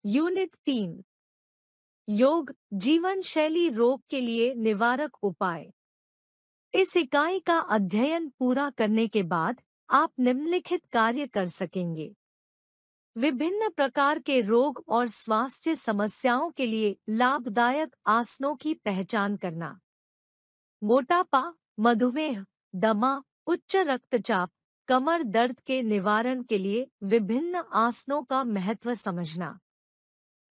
Unit 3। योग जीवन शैली रोग के लिए निवारक उपाय। इस इकाई का अध्ययन पूरा करने के बाद आप निम्नलिखित कार्य कर सकेंगे। विभिन्न प्रकार के रोग और स्वास्थ्य समस्याओं के लिए लाभदायक आसनों की पहचान करना। मोटापा, मधुमेह, दमा, उच्च रक्तचाप, कमर दर्द के निवारण के लिए विभिन्न आसनों का महत्व समझना।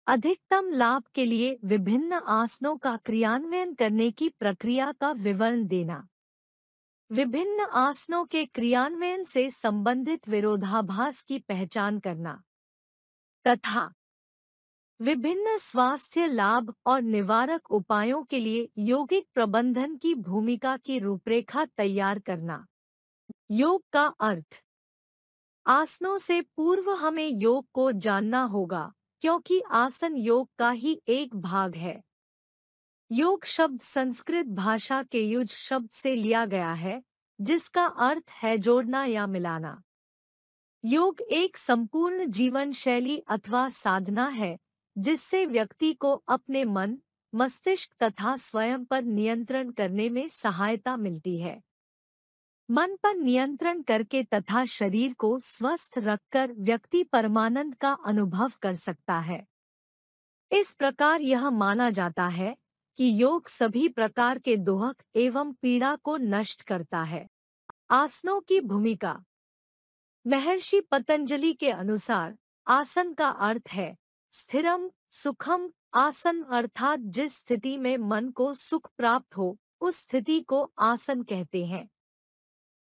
अधिकतम लाभ के लिए विभिन्न आसनों का क्रियान्वयन करने की प्रक्रिया का विवरण देना। विभिन्न आसनों के क्रियान्वयन से संबंधित विरोधाभास की पहचान करना तथा विभिन्न स्वास्थ्य लाभ और निवारक उपायों के लिए यौगिक प्रबंधन की भूमिका की रूपरेखा तैयार करना। योग का अर्थ। आसनों से पूर्व हमें योग को जानना होगा, क्योंकि आसन योग का ही एक भाग है। योग शब्द संस्कृत भाषा के युज शब्द से लिया गया है, जिसका अर्थ है जोड़ना या मिलाना। योग एक संपूर्ण जीवन शैली अथवा साधना है, जिससे व्यक्ति को अपने मन, मस्तिष्क तथा स्वयं पर नियंत्रण करने में सहायता मिलती है। मन पर नियंत्रण करके तथा शरीर को स्वस्थ रखकर व्यक्ति परमानंद का अनुभव कर सकता है। इस प्रकार यह माना जाता है कि योग सभी प्रकार के दुख एवं पीड़ा को नष्ट करता है। आसनों की भूमिका। महर्षि पतंजलि के अनुसार आसन का अर्थ है स्थिरम सुखम आसन, अर्थात जिस स्थिति में मन को सुख प्राप्त हो उस स्थिति को आसन कहते हैं।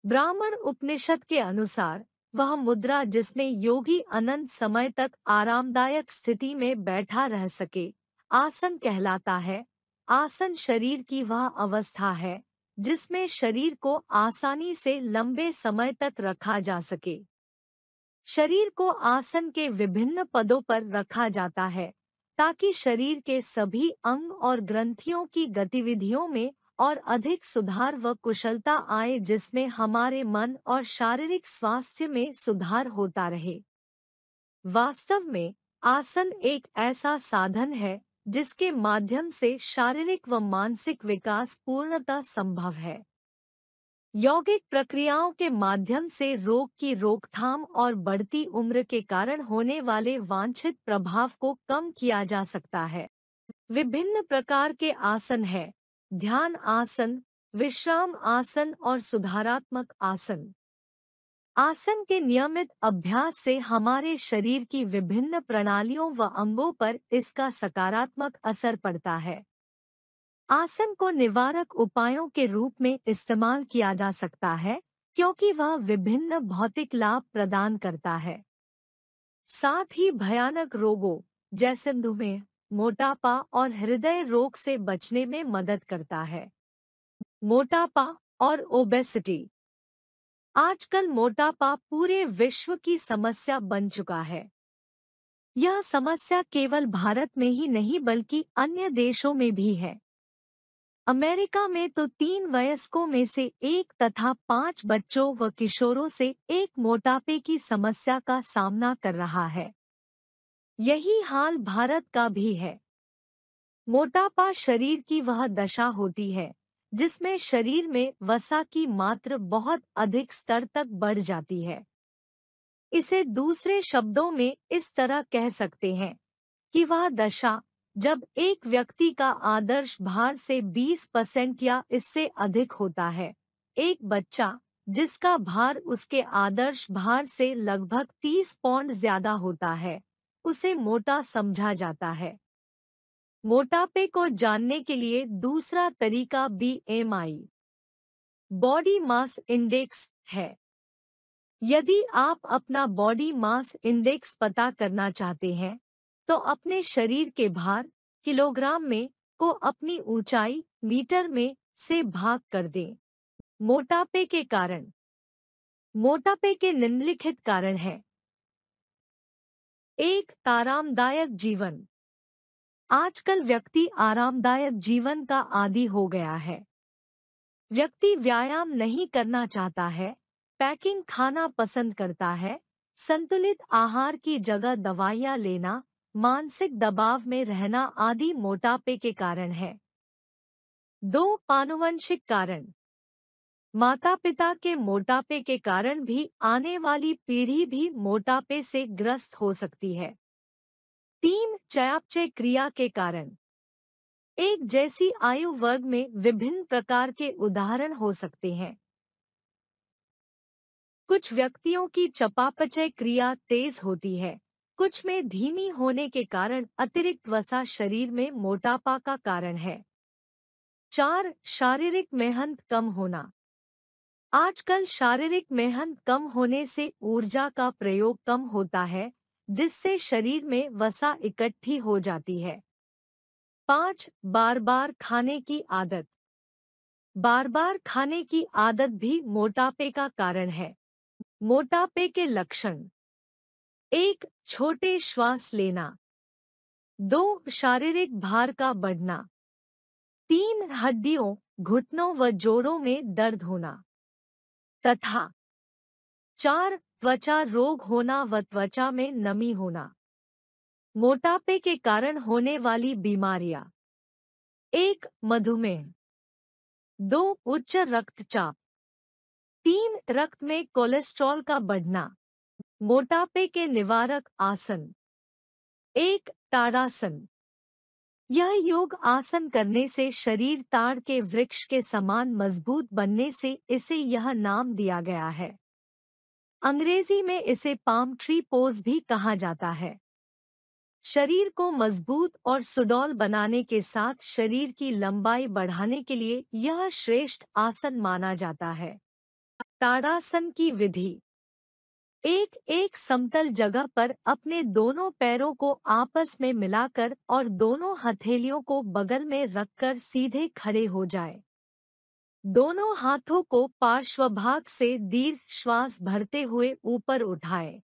ब्राह्मण उपनिषद के अनुसार वह मुद्रा जिसमें योगी अनंत समय तक आरामदायक स्थिति में बैठा रह सके आसन कहलाता है। आसन शरीर की वह अवस्था है जिसमें शरीर को आसानी से लंबे समय तक रखा जा सके। शरीर को आसन के विभिन्न पदों पर रखा जाता है ताकि शरीर के सभी अंग और ग्रंथियों की गतिविधियों में और अधिक सुधार व कुशलता आए, जिसमें हमारे मन और शारीरिक स्वास्थ्य में सुधार होता रहे। वास्तव में आसन एक ऐसा साधन है जिसके माध्यम से शारीरिक व मानसिक विकास पूर्णतः संभव है। यौगिक प्रक्रियाओं के माध्यम से रोग की रोकथाम और बढ़ती उम्र के कारण होने वाले वांछित प्रभाव को कम किया जा सकता है। विभिन्न प्रकार के आसन हैं: ध्यान आसन, विश्राम आसन और सुधारात्मक आसन। आसन के नियमित अभ्यास से हमारे शरीर की विभिन्न प्रणालियों व अंगों पर इसका सकारात्मक असर पड़ता है। आसन को निवारक उपायों के रूप में इस्तेमाल किया जा सकता है, क्योंकि वह विभिन्न भौतिक लाभ प्रदान करता है। साथ ही भयानक रोगों जैसे मधुमेह, मोटापा और हृदय रोग से बचने में मदद करता है। मोटापा और ओबेसिटी। आजकल मोटापा पूरे विश्व की समस्या बन चुका है। यह समस्या केवल भारत में ही नहीं बल्कि अन्य देशों में भी है। अमेरिका में तो 3 वयस्कों में से 1 तथा 5 बच्चों व किशोरों से एक मोटापे की समस्या का सामना कर रहा है। यही हाल भारत का भी है। मोटापा शरीर की वह दशा होती है जिसमें शरीर में वसा की मात्रा बहुत अधिक स्तर तक बढ़ जाती है। इसे दूसरे शब्दों में इस तरह कह सकते हैं कि वह दशा जब एक व्यक्ति का आदर्श भार से 20% या इससे अधिक होता है। एक बच्चा जिसका भार उसके आदर्श भार से लगभग 30 पौंड ज्यादा होता है, उसे मोटा समझा जाता है। मोटापे को जानने के लिए दूसरा तरीका BMI, बॉडी मास इंडेक्स है। यदि आप अपना बॉडी मास इंडेक्स पता करना चाहते हैं, तो अपने शरीर के भार किलोग्राम में को अपनी ऊंचाई मीटर में से भाग कर दें। मोटापे के कारण। मोटापे के निम्नलिखित कारण हैं। 1. आरामदायक जीवन। आजकल व्यक्ति आरामदायक जीवन का आदी हो गया है। व्यक्ति व्यायाम नहीं करना चाहता है, पैकिंग खाना पसंद करता है, संतुलित आहार की जगह दवाइयाँ लेना मानसिक दबाव में रहना आदि मोटापे के कारण है। 2 आनुवंशिक कारण। माता पिता के मोटापे के कारण भी आने वाली पीढ़ी भी मोटापे से ग्रस्त हो सकती है। 3 चयापचय क्रिया के कारण। एक जैसी आयु वर्ग में विभिन्न प्रकार के उदाहरण हो सकते हैं। कुछ व्यक्तियों की चयापचय क्रिया तेज होती है, कुछ में धीमी होने के कारण अतिरिक्त वसा शरीर में मोटापा का कारण है। 4 शारीरिक मेहनत कम होना। आजकल शारीरिक मेहनत कम होने से ऊर्जा का प्रयोग कम होता है, जिससे शरीर में वसा इकट्ठी हो जाती है। 5 बार बार खाने की आदत। बार बार खाने की आदत भी मोटापे का कारण है। मोटापे के लक्षण। 1 छोटे श्वास लेना। 2 शारीरिक भार का बढ़ना। 3 हड्डियों, घुटनों व जोड़ों में दर्द होना तथा 4 त्वचा रोग होना व त्वचा में नमी होना। मोटापे के कारण होने वाली बीमारियां। 1 मधुमेह। 2 उच्च रक्तचाप। 3 रक्त में कोलेस्ट्रॉल का बढ़ना। मोटापे के निवारक आसन। 1 ताड़ासन। यह योग आसन करने से शरीर ताड़ के वृक्ष के समान मजबूत बनने से इसे यह नाम दिया गया है। अंग्रेजी में इसे पाम ट्री पोज भी कहा जाता है। शरीर को मजबूत और सुडौल बनाने के साथ शरीर की लंबाई बढ़ाने के लिए यह श्रेष्ठ आसन माना जाता है। ताड़ासन की विधि। एक समतल जगह पर अपने दोनों पैरों को आपस में मिलाकर और दोनों हथेलियों को बगल में रखकर सीधे खड़े हो जाए। दोनों हाथों को पार्श्वभाग से दीर्घ श्वास भरते हुए ऊपर उठाएं।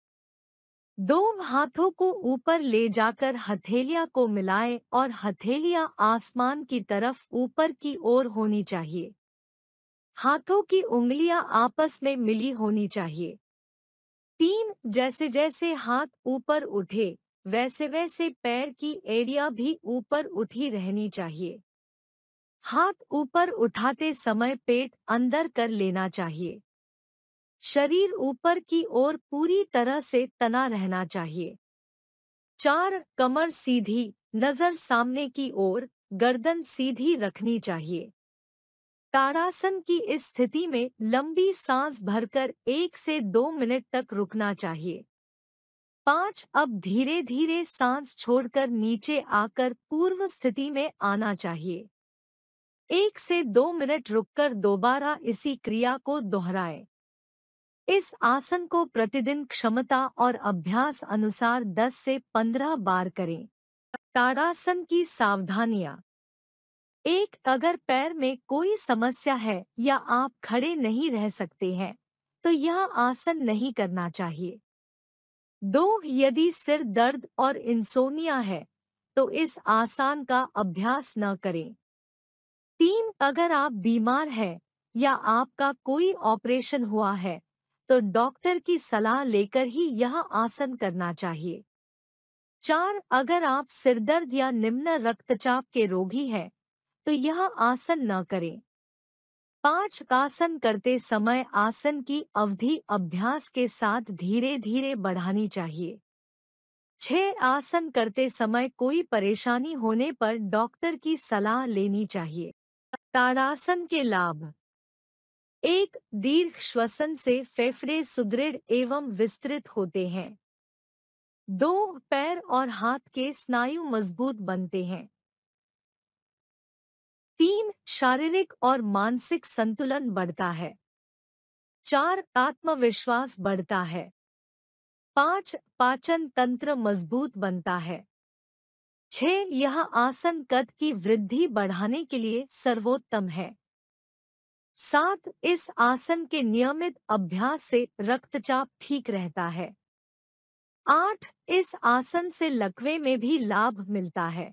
2 हाथों को ऊपर ले जाकर हथेलियां को मिलाएं और हथेलियां आसमान की तरफ ऊपर की ओर होनी चाहिए। हाथों की उंगलियां आपस में मिली होनी चाहिए। 3 जैसे जैसे हाथ ऊपर उठे वैसे वैसे पैर की एड़ियां भी ऊपर उठी रहनी चाहिए। हाथ ऊपर उठाते समय पेट अंदर कर लेना चाहिए। शरीर ऊपर की ओर पूरी तरह से तना रहना चाहिए। 4 कमर सीधी, नजर सामने की ओर, गर्दन सीधी रखनी चाहिए। ताड़ासन की इस स्थिति में लंबी सांस भरकर 1 से 2 मिनट तक रुकना चाहिए। 5 अब धीरे धीरे सांस छोड़कर नीचे आकर पूर्व स्थिति में आना चाहिए। 1 से 2 मिनट रुककर दोबारा इसी क्रिया को दोहराएं। इस आसन को प्रतिदिन क्षमता और अभ्यास अनुसार 10 से 15 बार करें। ताड़ासन की सावधानियां। 1 अगर पैर में कोई समस्या है या आप खड़े नहीं रह सकते हैं, तो यह आसन नहीं करना चाहिए। 2 यदि सिर दर्द और इंसोमिया है, तो इस आसन का अभ्यास न करें। 3 अगर आप बीमार हैं या आपका कोई ऑपरेशन हुआ है, तो डॉक्टर की सलाह लेकर ही यह आसन करना चाहिए। 4 अगर आप सिरदर्द या निम्न रक्तचाप के रोगी हैं, तो यह आसन न करें। 5 आसन करते समय आसन की अवधि अभ्यास के साथ धीरे धीरे बढ़ानी चाहिए। 6 आसन करते समय कोई परेशानी होने पर डॉक्टर की सलाह लेनी चाहिए। ताड़ासन के लाभ। 1 दीर्घ श्वसन से फेफड़े सुदृढ़ एवं विस्तृत होते हैं। 2 पैर और हाथ के स्नायु मजबूत बनते हैं। 3 शारीरिक और मानसिक संतुलन बढ़ता है। 4 आत्मविश्वास बढ़ता है। 5 पाचन तंत्र मजबूत बनता है। 6 यह आसन कद की वृद्धि बढ़ाने के लिए सर्वोत्तम है। 7 इस आसन के नियमित अभ्यास से रक्तचाप ठीक रहता है। 8 इस आसन से लकवे में भी लाभ मिलता है।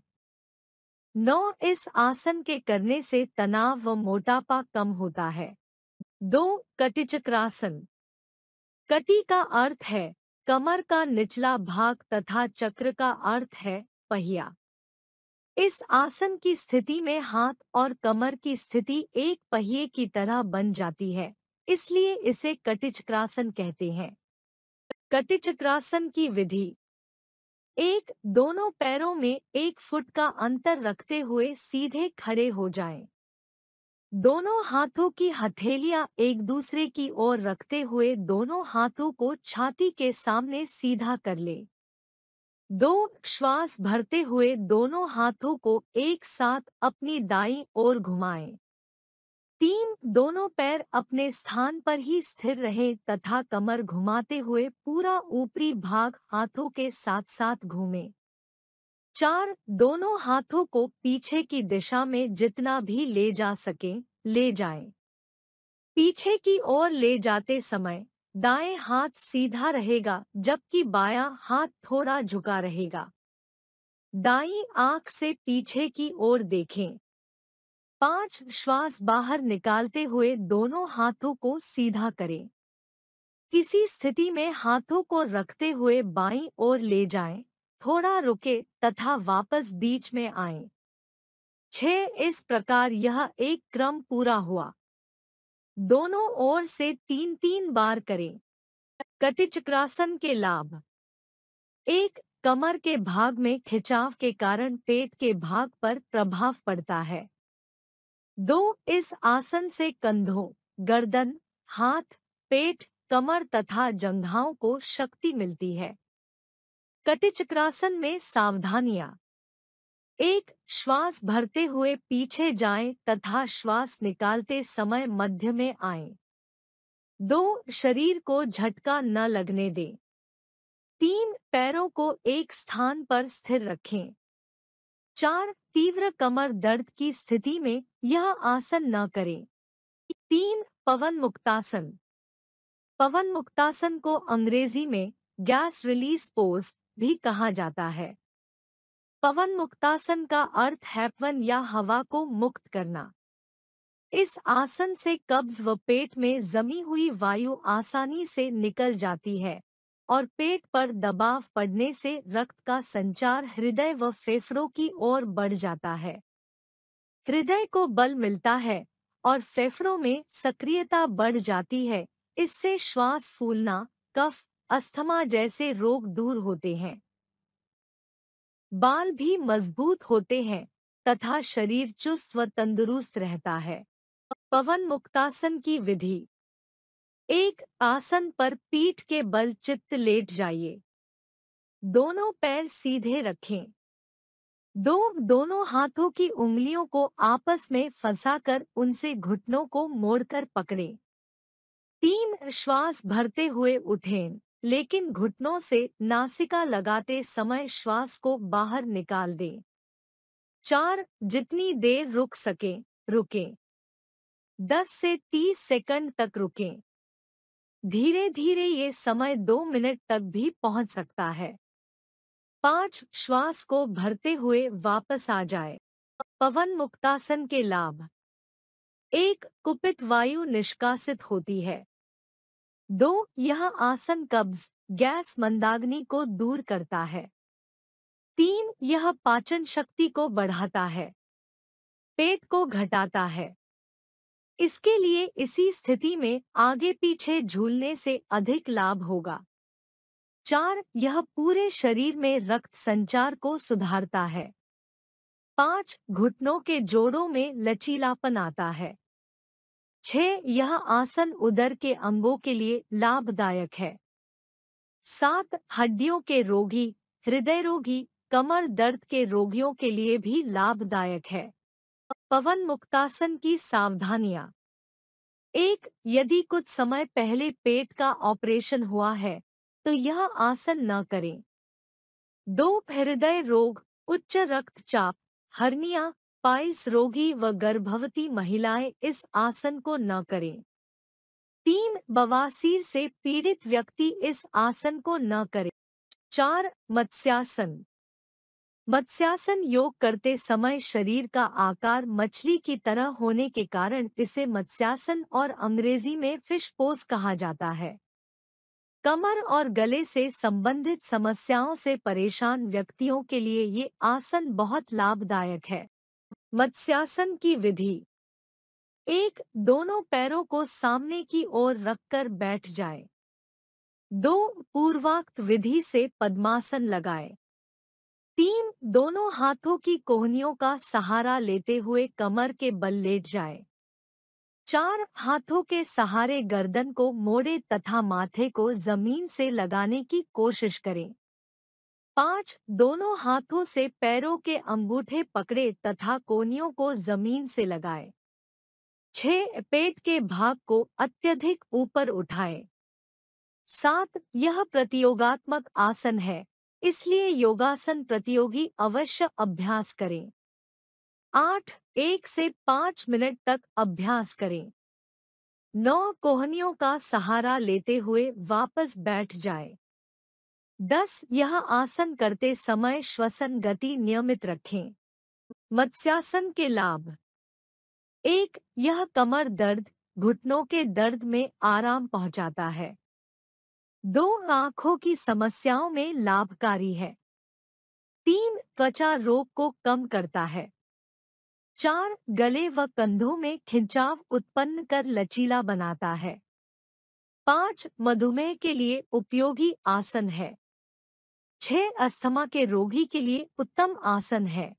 9 इस आसन के करने से तनाव व मोटापा कम होता है। 2 कटिचक्रासन। कटि का अर्थ है कमर का निचला भाग तथा चक्र का अर्थ है पहिया। इस आसन की स्थिति में हाथ और कमर की स्थिति एक पहिए की तरह बन जाती है, इसलिए इसे कटिचक्रासन कहते हैं। कटिचक्रासन की विधि: एक, दोनों पैरों में 1 फुट का अंतर रखते हुए सीधे खड़े हो जाएं। दोनों हाथों की हथेलियां एक दूसरे की ओर रखते हुए दोनों हाथों को छाती के सामने सीधा कर लें। 2, श्वास भरते हुए दोनों हाथों को एक साथ अपनी दाईं ओर घुमाएं। 3, दोनों पैर अपने स्थान पर ही स्थिर रहें तथा कमर घुमाते हुए पूरा ऊपरी भाग हाथों के साथ साथ घूमें। 4, दोनों हाथों को पीछे की दिशा में जितना भी ले जा सकें, ले जाएं। पीछे की ओर ले जाते समय दाएं हाथ सीधा रहेगा जबकि बायां हाथ थोड़ा झुका रहेगा। दाईं आंख से पीछे की ओर देखें। 5, श्वास बाहर निकालते हुए दोनों हाथों को सीधा करें। इसी स्थिति में हाथों को रखते हुए बाईं ओर ले जाएं, थोड़ा रुके तथा वापस बीच में आएं। 6, इस प्रकार यह एक क्रम पूरा हुआ। दोनों ओर से 3-3 बार करें। कटिचक्रासन के लाभ: 1, कमर के भाग में खिंचाव के कारण पेट के भाग पर प्रभाव पड़ता है। 2, इस आसन से कंधों, गर्दन, हाथ, पेट, कमर तथा जंघाओं को शक्ति मिलती है। कटिचक्रासन में सावधानियां: 1, श्वास भरते हुए पीछे जाएं तथा श्वास निकालते समय मध्य में आएं। 2, शरीर को झटका न लगने दें। 3, पैरों को एक स्थान पर स्थिर रखें। 4, तीव्र कमर दर्द की स्थिति में यह आसन न करें। 3, पवन मुक्तासन। पवन मुक्तासन को अंग्रेजी में गैस रिलीज पोज भी कहा जाता है। पवन मुक्तासन का अर्थ है पवन या हवा को मुक्त करना। इस आसन से कब्ज व पेट में जमी हुई वायु आसानी से निकल जाती है और पेट पर दबाव पड़ने से रक्त का संचार हृदय व फेफड़ों की ओर बढ़ जाता है। हृदय को बल मिलता है और फेफड़ों में सक्रियता बढ़ जाती है। इससे श्वास फूलना, कफ, अस्थमा जैसे रोग दूर होते हैं। बाल भी मजबूत होते हैं तथा शरीर चुस्त व तंदुरुस्त रहता है। पवन मुक्तासन की विधि: 1, आसन पर पीठ के बल चित्त लेट जाइए। दोनों पैर सीधे रखें। 2, दोनों हाथों की उंगलियों को आपस में फंसाकर उनसे घुटनों को मोड़कर पकड़ें। 3, श्वास भरते हुए उठें, लेकिन घुटनों से नासिका लगाते समय श्वास को बाहर निकाल दें। 4, जितनी देर रुक सकें, रुकें। 10 से 30 सेकंड तक रुकें। धीरे धीरे ये समय 2 मिनट तक भी पहुंच सकता है। 5, श्वास को भरते हुए वापस आ जाए। पवन मुक्तासन के लाभ: 1, कुपित वायु निष्कासित होती है। 2, यह आसन कब्ज, गैस, मंदाग्नि को दूर करता है। 3, यह पाचन शक्ति को बढ़ाता है, पेट को घटाता है। इसके लिए इसी स्थिति में आगे पीछे झूलने से अधिक लाभ होगा। 4, यह पूरे शरीर में रक्त संचार को सुधारता है। 5, घुटनों के जोड़ों में लचीलापन आता है। 6, यह आसन उदर के अंगों के लिए लाभदायक है। 7, हड्डियों के रोगी, हृदय रोगी, कमर दर्द के रोगियों के लिए भी लाभदायक है। पवन मुक्तासन की सावधानियां: 1, यदि कुछ समय पहले पेट का ऑपरेशन हुआ है तो यह आसन न करें। 2, हृदय रोग, उच्च रक्तचाप, हर्निया, पाइल्स रोगी व गर्भवती महिलाएं इस आसन को न करें। 3, बवासीर से पीड़ित व्यक्ति इस आसन को न करें। 4, मत्स्यासन। मत्स्यासन योग करते समय शरीर का आकार मछली की तरह होने के कारण इसे मत्स्यासन और अंग्रेजी में फिश पोज कहा जाता है। कमर और गले से संबंधित समस्याओं से परेशान व्यक्तियों के लिए ये आसन बहुत लाभदायक है। मत्स्यासन की विधि। एक, दोनों पैरों को सामने की ओर रखकर बैठ जाए। 2, पूर्वोक्त विधि से पद्मासन लगाए। 3, दोनों हाथों की कोहनियों का सहारा लेते हुए कमर के बल लेट जाए। 4, हाथों के सहारे गर्दन को मोड़े तथा माथे को जमीन से लगाने की कोशिश करें। 5, दोनों हाथों से पैरों के अंगूठे पकड़े तथा कोहनियों को जमीन से लगाए। 6, पेट के भाग को अत्यधिक ऊपर उठाएं। 7, यह प्रतियोगात्मक आसन है, इसलिए योगासन प्रतियोगी अवश्य अभ्यास करें। 8, 1 से 5 मिनट तक अभ्यास करें। 9, कोहनियों का सहारा लेते हुए वापस बैठ जाए। 10, यह आसन करते समय श्वसन गति नियमित रखें। मत्स्यासन के लाभ। 1, यह कमर दर्द, घुटनों के दर्द में आराम पहुंचाता है। 2, आँखों की समस्याओं में लाभकारी है। 3, त्वचा रोग को कम करता है। 4, गले व कंधों में खिंचाव उत्पन्न कर लचीला बनाता है। 5, मधुमेह के लिए उपयोगी आसन है। 6, अस्थमा के रोगी के लिए उत्तम आसन है।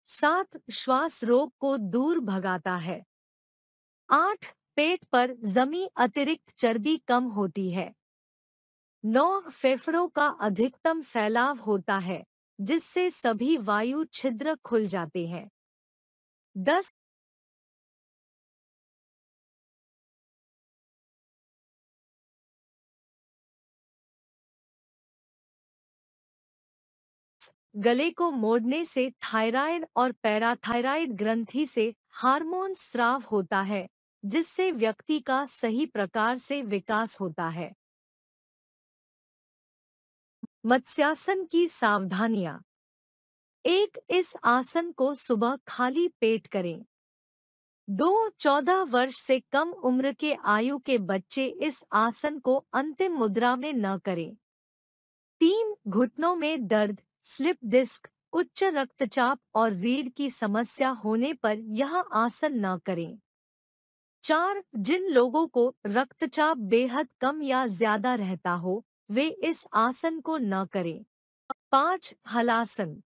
7, श्वास रोग को दूर भगाता है। 8, पेट पर जमी अतिरिक्त चर्बी कम होती है। 9, फेफड़ों का अधिकतम फैलाव होता है, जिससे सभी वायु छिद्र खुल जाते हैं। 10, गले को मोड़ने से थायराइड और पैराथायराइड ग्रंथि से हार्मोन स्राव होता है, जिससे व्यक्ति का सही प्रकार से विकास होता है। मत्स्यासन की सावधानियां। 1, इस आसन को सुबह खाली पेट करें। 2, 14 वर्ष से कम उम्र के आयु के बच्चे इस आसन को अंतिम मुद्रा में न करें। 3, घुटनों में दर्द, स्लिप डिस्क, उच्च रक्तचाप और रीढ़ की समस्या होने पर यह आसन न करें। 4, जिन लोगों को रक्तचाप बेहद कम या ज्यादा रहता हो, वे इस आसन को न करें। 5, हलासन।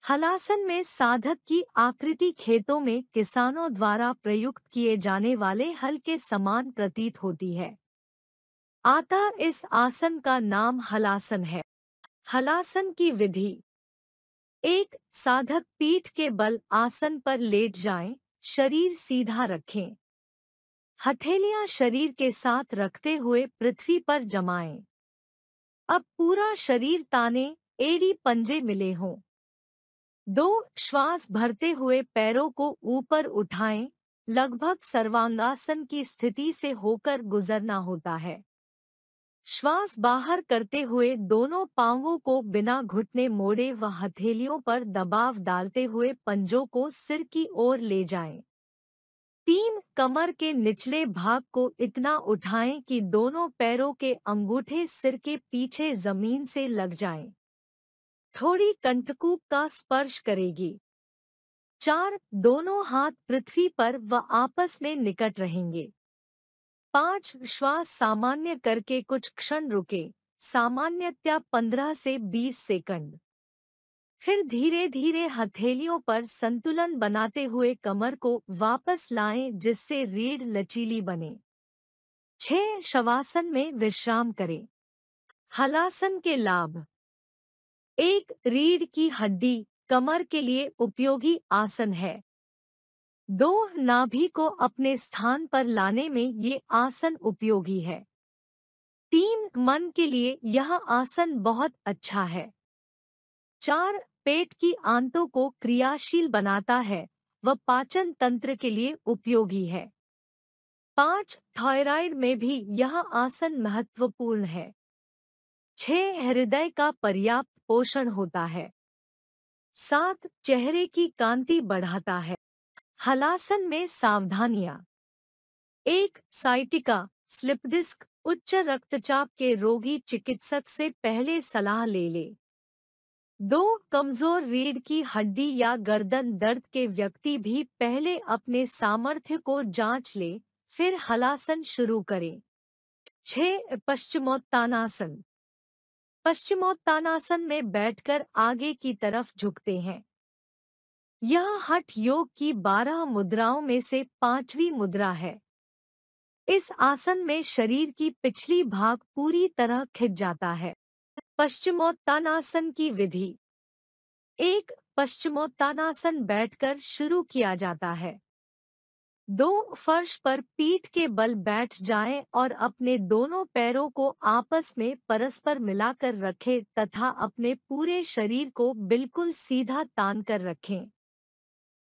हलासन में साधक की आकृति खेतों में किसानों द्वारा प्रयुक्त किए जाने वाले हल के समान प्रतीत होती है। अतः इस आसन का नाम हलासन है। हलासन की विधि। 1, साधक पीठ के बल आसन पर लेट जाएं, शरीर सीधा रखें। हथेलियां शरीर के साथ रखते हुए पृथ्वी पर जमाएं। अब पूरा शरीर ताने, एड़ी पंजे मिले हों। 2, श्वास भरते हुए पैरों को ऊपर उठाएं, लगभग सर्वांगासन की स्थिति से होकर गुजरना होता है। श्वास बाहर करते हुए दोनों पांवों को बिना घुटने मोड़े व हथेलियों पर दबाव डालते हुए पंजों को सिर की ओर ले जाएं। 3, कमर के निचले भाग को इतना उठाएं कि दोनों पैरों के अंगूठे सिर के पीछे जमीन से लग जाएं। थोड़ी कंठकूप का स्पर्श करेगी। 4, दोनों हाथ पृथ्वी पर व आपस में निकट रहेंगे। 5, श्वास सामान्य करके कुछ क्षण रुके, सामान्यतया 15 से 20 सेकंड। फिर धीरे धीरे हथेलियों पर संतुलन बनाते हुए कमर को वापस लाएं, जिससे रीढ़ लचीली बने। 6, शवासन में विश्राम करें। हलासन के लाभ। 1, रीढ़ की हड्डी, कमर के लिए उपयोगी आसन है। 2, नाभि को अपने स्थान पर लाने में ये आसन उपयोगी है। 3, मन के लिए यह आसन बहुत अच्छा है। 4, पेट की आंतों को क्रियाशील बनाता है व पाचन तंत्र के लिए उपयोगी है। 5, थायराइड में भी यह आसन महत्वपूर्ण है। 6, हृदय का पर्याप्त पोषण होता है। 7, चेहरे की कांति बढ़ाता है। हलासन में सावधानियां। 1, साइटिका, स्लिप डिस्क, उच्च रक्तचाप के रोगी चिकित्सक से पहले सलाह ले ले। 2. कमजोर रीढ़ की हड्डी या गर्दन दर्द के व्यक्ति भी पहले अपने सामर्थ्य को जांच ले, फिर हलासन शुरू करें। 6. पश्चिमोत्तानासन। पश्चिमोत्तानासन में बैठकर आगे की तरफ झुकते हैं। यह हठ योग की 12 मुद्राओं में से 5वीं मुद्रा है। इस आसन में शरीर की पिछली भाग पूरी तरह खिंच जाता है। पश्चिमोत्तानासन की विधि। 1. पश्चिमोत्तानासन बैठकर शुरू किया जाता है। 2. फर्श पर पीठ के बल बैठ जाएं और अपने दोनों पैरों को आपस में परस्पर मिलाकर रखें तथा अपने पूरे शरीर को बिल्कुल सीधा तान कर रखें।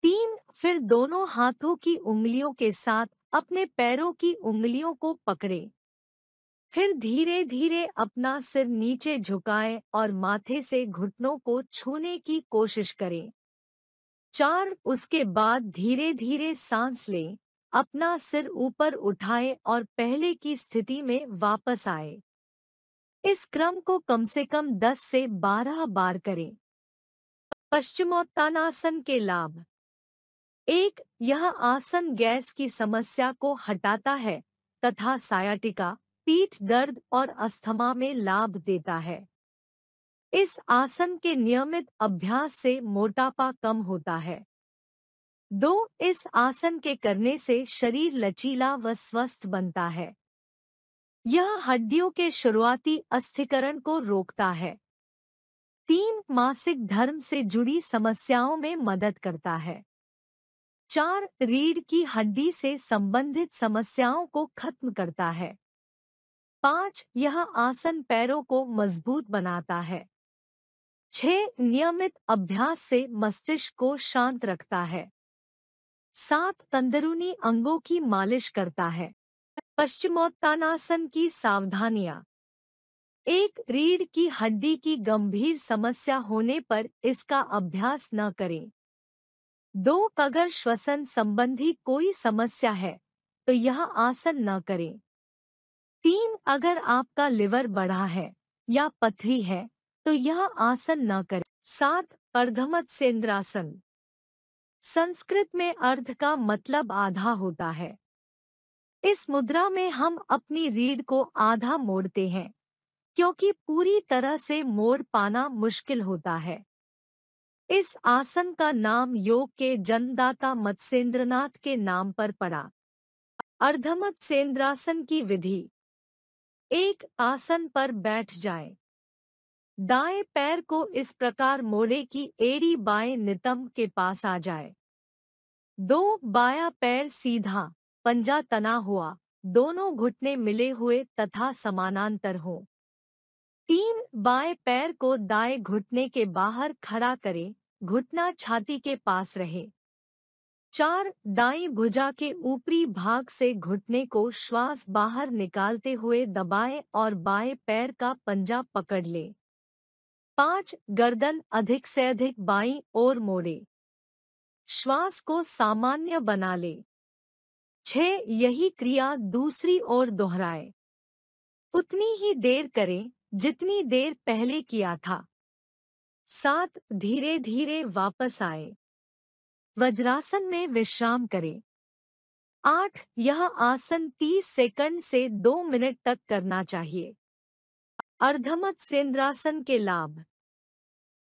3. फिर दोनों हाथों की उंगलियों के साथ अपने पैरों की उंगलियों को पकड़ें। फिर धीरे धीरे अपना सिर नीचे झुकाएं और माथे से घुटनों को छूने की कोशिश करें। 4. उसके बाद धीरे धीरे सांस लें, अपना सिर ऊपर उठाएं और पहले की स्थिति में वापस आए। इस क्रम को कम से कम 10 से 12 बार करें। पश्चिमोत्तानासन के लाभ। 1. यह आसन गैस की समस्या को हटाता है तथा सायाटिका, पीठ दर्द और अस्थमा में लाभ देता है। इस आसन के नियमित अभ्यास से मोटापा कम होता है। 2. इस आसन के करने से शरीर लचीला व स्वस्थ बनता है। यह हड्डियों के शुरुआती अस्थिकरण को रोकता है। 3. मासिक धर्म से जुड़ी समस्याओं में मदद करता है। 4. रीढ़ की हड्डी से संबंधित समस्याओं को खत्म करता है। 5. यह आसन पैरों को मजबूत बनाता है। 6. नियमित अभ्यास से मस्तिष्क को शांत रखता है। 7. अंदरूनी अंगों की मालिश करता है। पश्चिमोत्तानासन की सावधानियां। 1. रीढ़ की हड्डी की गंभीर समस्या होने पर इसका अभ्यास न करें। 2. अगर श्वसन संबंधी कोई समस्या है तो यह आसन न करें। 3. अगर आपका लिवर बढ़ा है या पथरी है तो यह आसन न करें। 7. अर्धमत्स्येंद्रासन। संस्कृत में अर्ध का मतलब आधा होता है। इस मुद्रा में हम अपनी रीढ़ को आधा मोड़ते हैं, क्योंकि पूरी तरह से मोड़ पाना मुश्किल होता है। इस आसन का नाम योग के जन्मदाता मत्स्येंद्रनाथ के नाम पर पड़ा। अर्धमत्स्येंद्रासन की विधि। 1. आसन पर बैठ जाएं। दाएं पैर को इस प्रकार मोड़े कि एड़ी बाएं नितंब के पास आ जाए। 2. बायां पैर सीधा, पंजा तना हुआ, दोनों घुटने मिले हुए तथा समानांतर हों। 3. बाएं पैर को दाएं घुटने के बाहर खड़ा करें, घुटना छाती के पास रहे। 4. दाईं भुजा के ऊपरी भाग से घुटने को श्वास बाहर निकालते हुए दबाएं और बाएं पैर का पंजा पकड़ लें। 5. गर्दन अधिक से अधिक बाईं ओर मोड़े, श्वास को सामान्य बना ले। 6. यही क्रिया दूसरी ओर दोहराए, उतनी ही देर करें जितनी देर पहले किया था। 7. धीरे धीरे वापस आए, वज्रासन में विश्राम करें। 8. यह आसन 30 सेकंड से 2 मिनट तक करना चाहिए। अर्धमत्स्येंद्रासन के लाभ।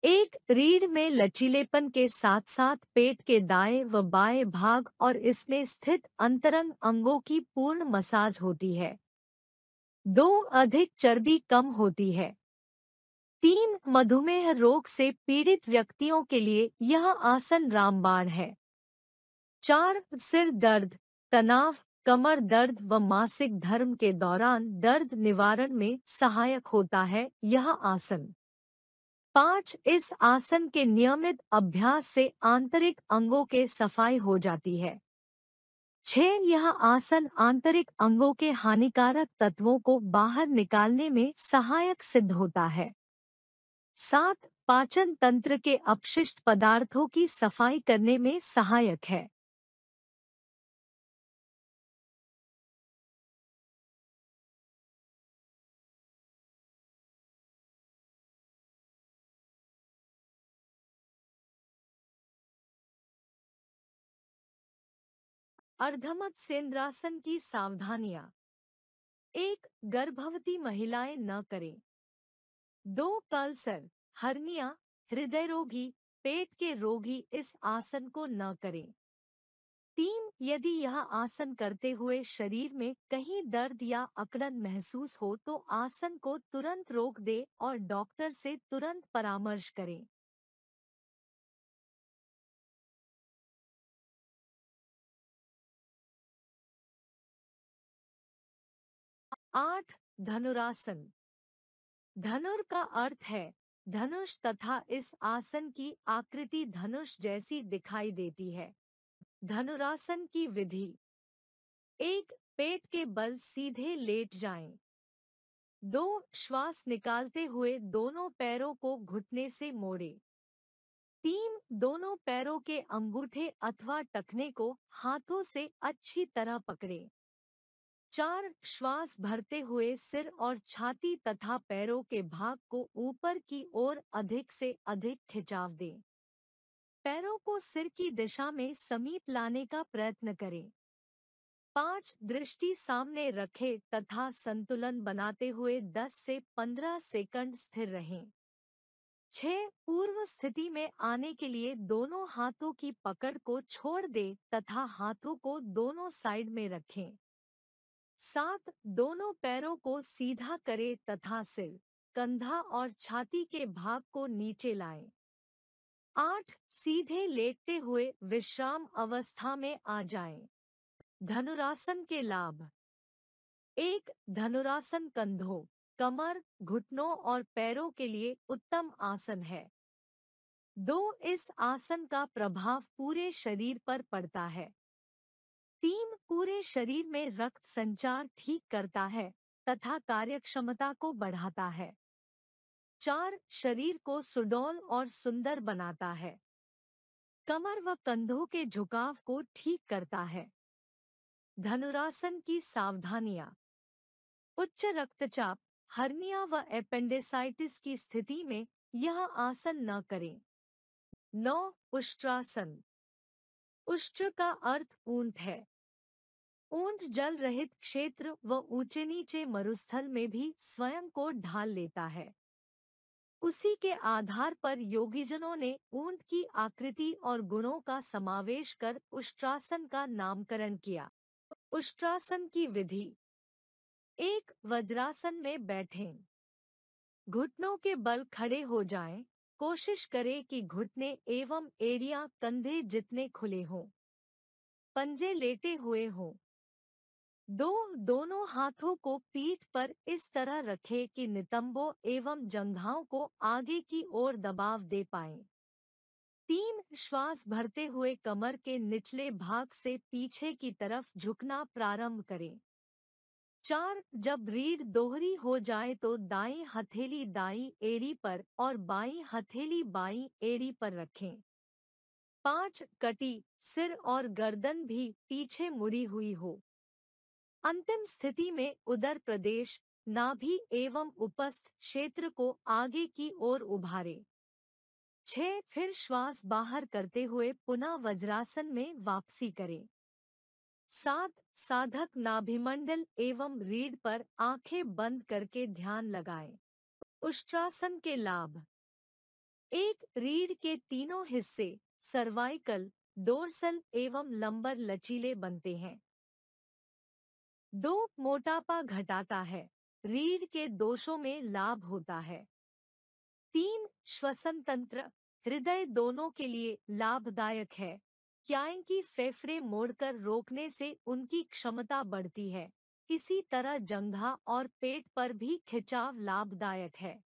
1. रीढ़ में लचीलेपन के साथ साथ पेट के दाएं व बाएं भाग और इसमें स्थित अंतरंग अंगों की पूर्ण मसाज होती है। 2. अधिक चर्बी कम होती है। 3. मधुमेह रोग से पीड़ित व्यक्तियों के लिए यह आसन रामबाण है। 4. सिर दर्द, तनाव, कमर दर्द व मासिक धर्म के दौरान दर्द निवारण में सहायक होता है यह आसन। 5. इस आसन के नियमित अभ्यास से आंतरिक अंगों के सफाई हो जाती है। 6. यह आसन आंतरिक अंगों के हानिकारक तत्वों को बाहर निकालने में सहायक सिद्ध होता है। 7. पाचन तंत्र के अपशिष्ट पदार्थों की सफाई करने में सहायक है। अर्धमत्स्येंद्रासन की सावधानियां। 1. गर्भवती महिलाएं न करें। 2. अल्सर, हर्निया, हृदय रोगी, पेट के रोगी इस आसन को न करें। 3. यदि यह आसन करते हुए शरीर में कहीं दर्द या अकड़न महसूस हो तो आसन को तुरंत रोक दे और डॉक्टर से तुरंत परामर्श करें। 8. धनुरासन। धनुर का अर्थ है धनुष तथा इस आसन की आकृति धनुष जैसी दिखाई देती है। धनुरासन की विधि। 1. पेट के बल सीधे लेट जाएं। 2. श्वास निकालते हुए दोनों पैरों को घुटने से मोड़े। 3. दोनों पैरों के अंगूठे अथवा टखने को हाथों से अच्छी तरह पकड़े। 4. श्वास भरते हुए सिर और छाती तथा पैरों के भाग को ऊपर की ओर अधिक से अधिक खिंचाव दें। पैरों को सिर की दिशा में समीप लाने का प्रयत्न करें। 5. दृष्टि सामने रखें तथा संतुलन बनाते हुए 10 से 15 सेकंड स्थिर रहें। 6. पूर्व स्थिति में आने के लिए दोनों हाथों की पकड़ को छोड़ दें तथा हाथों को दोनों साइड में रखें। 7. दोनों पैरों को सीधा करें तथा सिर, कंधा और छाती के भाग को नीचे लाएं। 8. सीधे लेटते हुए विश्राम अवस्था में आ जाएं। धनुरासन के लाभ। 1. धनुरासन कंधों, कमर, घुटनों और पैरों के लिए उत्तम आसन है। 2. इस आसन का प्रभाव पूरे शरीर पर पड़ता है। 3. पूरे शरीर में रक्त संचार ठीक करता है तथा कार्यक्षमता को बढ़ाता है। 4. शरीर को सुडौल और सुंदर बनाता है। कमर व कंधों के झुकाव को ठीक करता है। धनुरासन की सावधानियां। उच्च रक्तचाप, हर्निया व एपेंडिसाइटिस की स्थिति में यह आसन न करें। 9. उष्ट्रासन। उष्ट्र का अर्थ ऊंट है। ऊंट जल रहित क्षेत्र व ऊंचे नीचे मरुस्थल में भी स्वयं को ढाल लेता है। उसी के आधार पर योगीजनों ने ऊंट की आकृति और गुणों का समावेश कर उष्ट्रासन का नामकरण किया। उष्ट्रासन की विधि। 1. वज्रासन में बैठें। घुटनों के बल खड़े हो जाएं। कोशिश करें कि घुटने एवं एड़ियां कंधे जितने खुले हों। पंजे लेटे हुए हों। 2. दोनों हाथों को पीठ पर इस तरह रखें कि नितंबों एवं जंघाओं को आगे की ओर दबाव दे पाएं। 3. श्वास भरते हुए कमर के निचले भाग से पीछे की तरफ झुकना प्रारंभ करें। 4. जब रीढ़ दोहरी हो जाए तो दाईं हथेली दाईं एड़ी पर और बाईं हथेली बाईं एड़ी पर रखें। 5. कटी, सिर और गर्दन भी पीछे मुड़ी हुई हो। अंतिम स्थिति में उदर प्रदेश, नाभि एवं उपस्थ क्षेत्र को आगे की ओर उभारें। 6. फिर श्वास बाहर करते हुए पुनः वज्रासन में वापसी करें। 7. साधक नाभिमंडल एवं रीढ़ पर आंखें बंद करके ध्यान लगाएं। उष्ट्रासन के लाभ। 1. रीढ़ के तीनों हिस्से सर्वाइकल, डोर्सल एवं लंबर लचीले बनते हैं। 2. मोटापा घटाता है, रीढ़ के दोषों में लाभ होता है। 3. श्वसन तंत्र, हृदय दोनों के लिए लाभदायक है, क्योंकि फेफड़े मोड़कर रोकने से उनकी क्षमता बढ़ती है। इसी तरह जंघा और पेट पर भी खिंचाव लाभदायक है।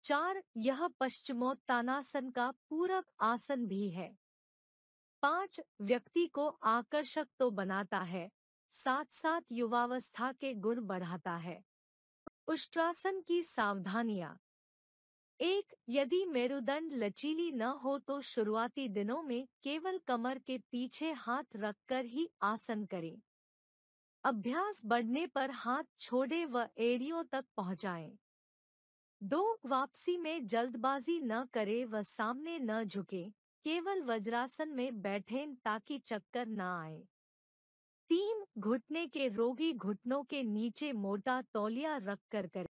4. यह पश्चिमोत्तानासन का पूरक आसन भी है। 5. व्यक्ति को आकर्षक तो बनाता है, साथ साथ युवावस्था के गुण बढ़ाता है। उष्ट्रासन की सावधानियां। 1. यदि मेरुदंड लचीली न हो तो शुरुआती दिनों में केवल कमर के पीछे हाथ रखकर ही आसन करें। अभ्यास बढ़ने पर हाथ छोड़े व एड़ियों तक पहुंचाएं। 2. वापसी में जल्दबाजी न करें व सामने न झुकें, केवल वज्रासन में बैठें ताकि चक्कर न आए। 3 घुटने के रोगी घुटनों के नीचे मोटा तौलिया रखकर करें।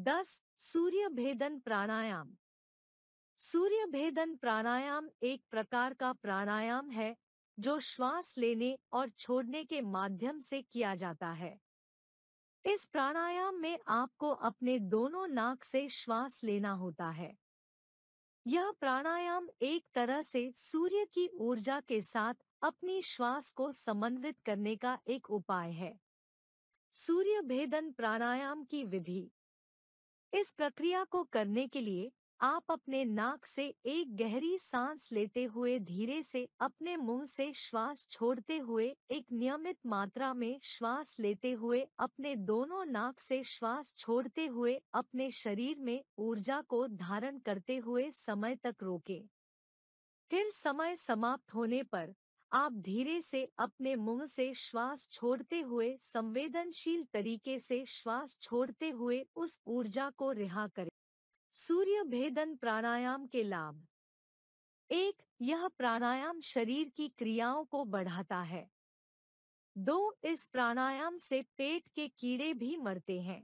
10 सूर्य भेदन प्राणायाम। सूर्य भेदन प्राणायाम एक प्रकार का प्राणायाम है जो श्वास लेने और छोड़ने के माध्यम से किया जाता है। इस प्राणायाम में आपको अपने दोनों नाक से श्वास लेना होता है। यह प्राणायाम एक तरह से सूर्य की ऊर्जा के साथ अपनी श्वास को समन्वित करने का एक उपाय है। सूर्य भेदन प्राणायाम की विधि। इस प्रक्रिया को करने के लिए आप अपने नाक से एक गहरी सांस लेते हुए धीरे से अपने मुंह से श्वास छोड़ते हुए एक नियमित मात्रा में श्वास लेते हुए अपने दोनों नाक से श्वास छोड़ते हुए अपने शरीर में ऊर्जा को धारण करते हुए समय तक रोकें। फिर समय समाप्त होने पर आप धीरे से अपने मुंह से श्वास छोड़ते हुए संवेदनशील तरीके से श्वास छोड़ते हुए उस ऊर्जा को रिहा करें। सूर्य भेदन प्राणायाम के लाभ। 1. यह प्राणायाम शरीर की क्रियाओं को बढ़ाता है। 2. इस प्राणायाम से पेट के कीड़े भी मरते हैं।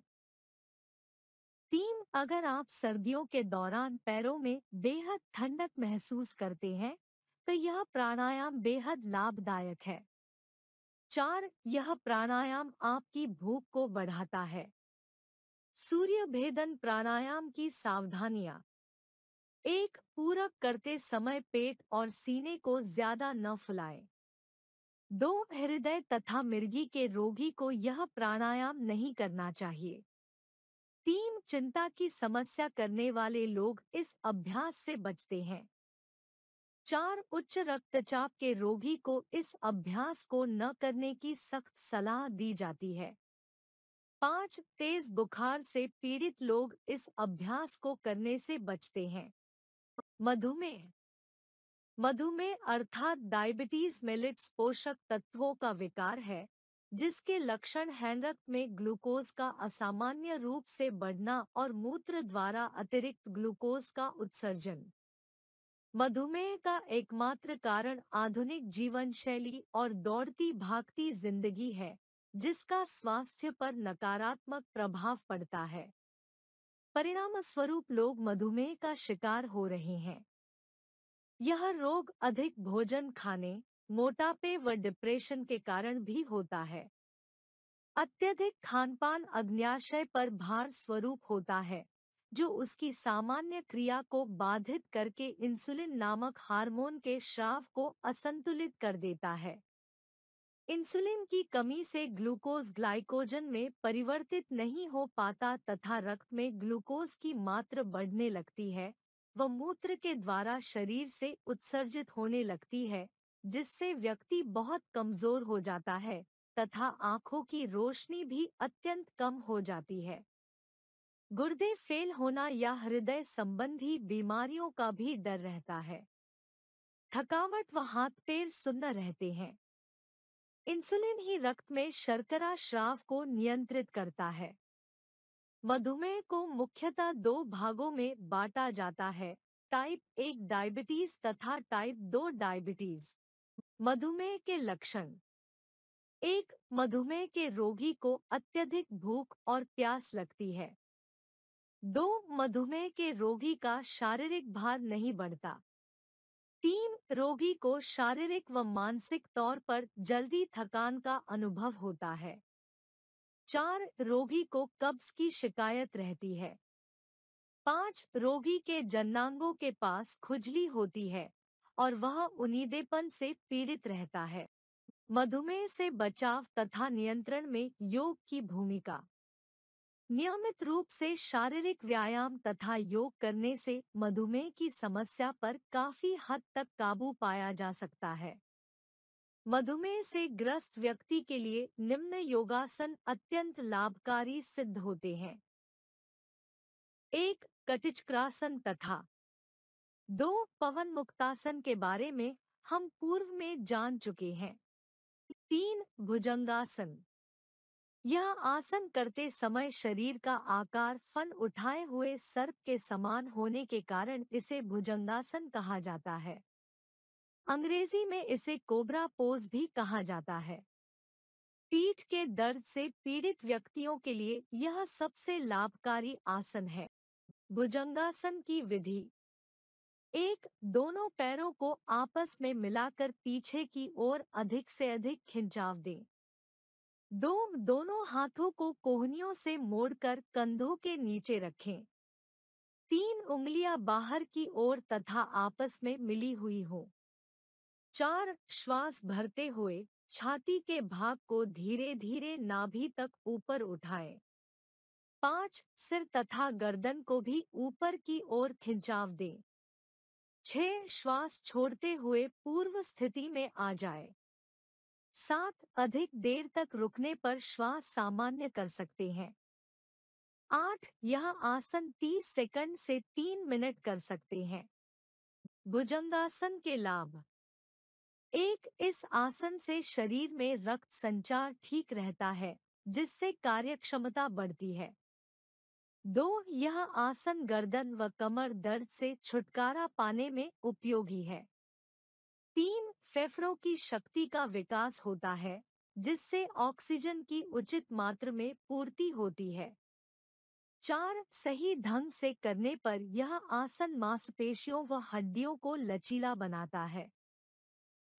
3. अगर आप सर्दियों के दौरान पैरों में बेहद ठंडक महसूस करते हैं तो यह प्राणायाम बेहद लाभदायक है। 4. यह प्राणायाम आपकी भूख को बढ़ाता है। सूर्य भेदन प्राणायाम की सावधानियां। 1. पूरक करते समय पेट और सीने को ज्यादा न फुलाएं। 2. हृदय तथा मिर्गी के रोगी को यह प्राणायाम नहीं करना चाहिए। 3. चिंता की समस्या करने वाले लोग इस अभ्यास से बचते हैं। 4. उच्च रक्तचाप के रोगी को इस अभ्यास को न करने की सख्त सलाह दी जाती है। 5. तेज बुखार से पीड़ित लोग इस अभ्यास को करने से बचते हैं। मधुमेह। मधुमेह अर्थात डायबिटीज मेलिट्स पोषक तत्वों का विकार है जिसके लक्षण हैं रक्त में ग्लूकोज का असामान्य रूप से बढ़ना और मूत्र द्वारा अतिरिक्त ग्लूकोज का उत्सर्जन। मधुमेह का एकमात्र कारण आधुनिक जीवन शैली और दौड़ती भागती जिंदगी है जिसका स्वास्थ्य पर नकारात्मक प्रभाव पड़ता है। परिणामस्वरूप लोग मधुमेह का शिकार हो रहे हैं। यह रोग अधिक भोजन खाने, मोटापे व डिप्रेशन के कारण भी होता है। अत्यधिक खानपान अग्न्याशय पर भार स्वरूप होता है जो उसकी सामान्य क्रिया को बाधित करके इंसुलिन नामक हार्मोन के स्राव को असंतुलित कर देता है। इंसुलिन की कमी से ग्लूकोज ग्लाइकोजन में परिवर्तित नहीं हो पाता तथा रक्त में ग्लूकोज की मात्रा बढ़ने लगती है व मूत्र के द्वारा शरीर से उत्सर्जित होने लगती है जिससे व्यक्ति बहुत कमजोर हो जाता है तथा आँखों की रोशनी भी अत्यंत कम हो जाती है। गुर्दे फेल होना या हृदय संबंधी बीमारियों का भी डर रहता है। थकावट व हाथ पैर सुन्न रहते हैं। इंसुलिन ही रक्त में शर्करा स्राव को नियंत्रित करता है। मधुमेह को मुख्यतः 2 भागों में बांटा जाता है, टाइप 1 डायबिटीज तथा टाइप 2 डायबिटीज। मधुमेह के लक्षण। 1. मधुमेह के रोगी को अत्यधिक भूख और प्यास लगती है। 2. मधुमेह के रोगी का शारीरिक भार नहीं बढ़ता। 3. रोगी को शारीरिक व मानसिक तौर पर जल्दी थकान का अनुभव होता है। 4. रोगी को कब्ज की शिकायत रहती है। 5. रोगी के जननांगों के पास खुजली होती है और वह उनीदेपन से पीड़ित रहता है। मधुमेह से बचाव तथा नियंत्रण में योग की भूमिका। नियमित रूप से शारीरिक व्यायाम तथा योग करने से मधुमेह की समस्या पर काफी हद तक काबू पाया जा सकता है। मधुमेह से ग्रस्त व्यक्ति के लिए निम्न योगासन अत्यंत लाभकारी सिद्ध होते हैं। 1. कटिचक्रासन तथा 2. पवन मुक्तासन के बारे में हम पूर्व में जान चुके हैं। 3. भुजंगासन। यह आसन करते समय शरीर का आकार फन उठाए हुए सर्प के समान होने के कारण इसे भुजंगासन कहा जाता है। अंग्रेजी में इसे कोबरा पोज भी कहा जाता है। पीठ के दर्द से पीड़ित व्यक्तियों के लिए यह सबसे लाभकारी आसन है। भुजंगासन की विधि। एक, दोनों पैरों को आपस में मिलाकर पीछे की ओर अधिक से अधिक खिंचाव दें। दो, दोनों हाथों को कोहनियों से मोड़कर कंधों के नीचे रखें। 3 उंगलियां बाहर की ओर तथा आपस में मिली हुई हो। 4, श्वास भरते हुए छाती के भाग को धीरे धीरे नाभि तक ऊपर उठाएं। 5, सिर तथा गर्दन को भी ऊपर की ओर खिंचाव दें। 6, श्वास छोड़ते हुए पूर्व स्थिति में आ जाए। 7, अधिक देर तक रुकने पर श्वास सामान्य कर सकते हैं। 8, यह आसन 30 सेकंड से 3 मिनट कर सकते हैं। भुजंगासन के लाभ। 1, इस आसन से शरीर में रक्त संचार ठीक रहता है, जिससे कार्यक्षमता बढ़ती है। 2, यह आसन गर्दन व कमर दर्द से छुटकारा पाने में उपयोगी है। 3, फेफड़ों की शक्ति का विकास होता है, जिससे ऑक्सीजन की उचित मात्रा में पूर्ति होती है। 4, सही ढंग से करने पर यह आसन मांसपेशियों व हड्डियों को लचीला बनाता है।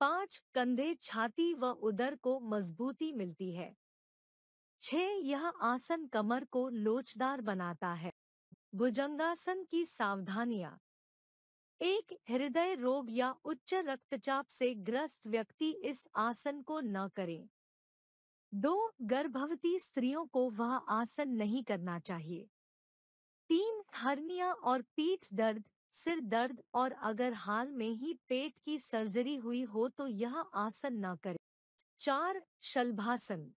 5, कंधे, छाती व उदर को मजबूती मिलती है। 6, यह आसन कमर को लोचदार बनाता है। भुजंगासन की सावधानियां। 1, हृदय रोग या उच्च रक्तचाप से ग्रस्त व्यक्ति इस आसन को न करें। 2, गर्भवती स्त्रियों को वह आसन नहीं करना चाहिए। 3, हर्निया और पीठ दर्द, सिर दर्द और अगर हाल में ही पेट की सर्जरी हुई हो तो यह आसन न करें। 4, शलभासन।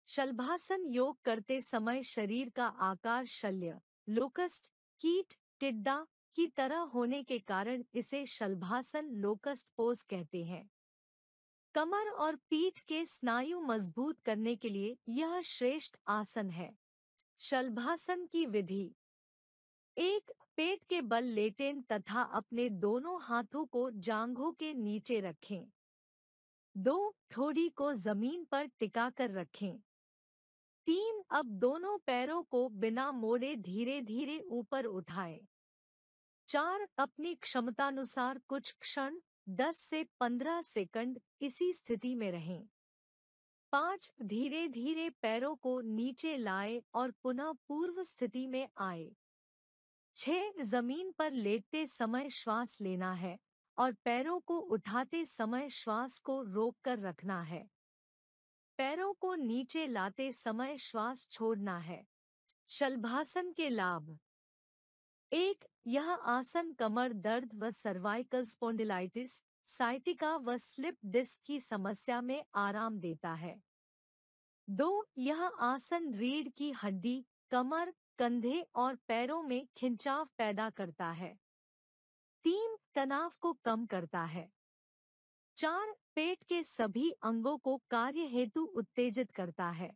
शलभासन योग करते समय शरीर का आकार शल्य, लोकस्ट, कीट, टिड्डा की तरह होने के कारण इसे शलभासन, लोकस्ट पोज कहते हैं। कमर और पीठ के स्नायु मजबूत करने के लिए यह श्रेष्ठ आसन है। शलभासन की विधि। 1, पेट के बल लेटें तथा अपने दोनों हाथों को जांघों के नीचे रखें। 2, ठोड़ी को जमीन पर टिकाकर रखें। 3, अब दोनों पैरों को बिना मोड़े धीरे धीरे ऊपर उठाएं। 4, अपनी क्षमतानुसार कुछ क्षण 10 से 15 सेकंड इसी स्थिति में रहें। 5, धीरे धीरे पैरों को नीचे लाएं और पुनः पूर्व स्थिति में आए। 6, जमीन पर लेटते समय श्वास लेना है और पैरों को उठाते समय श्वास को रोककर रखना है। पैरों को नीचे लाते समय श्वास छोड़ना है। शलभासन के लाभ। 1, यह आसन कमर दर्द व सर्वाइकल स्पॉन्डिलाइटिस, साइटिका व स्लिप डिस्क की समस्या में आराम देता है। 2, यह आसन रीढ़ की हड्डी, कमर, कंधे और पैरों में खिंचाव पैदा करता है। 3, तनाव को कम करता है। 4, पेट के सभी अंगों को कार्य हेतु उत्तेजित करता है।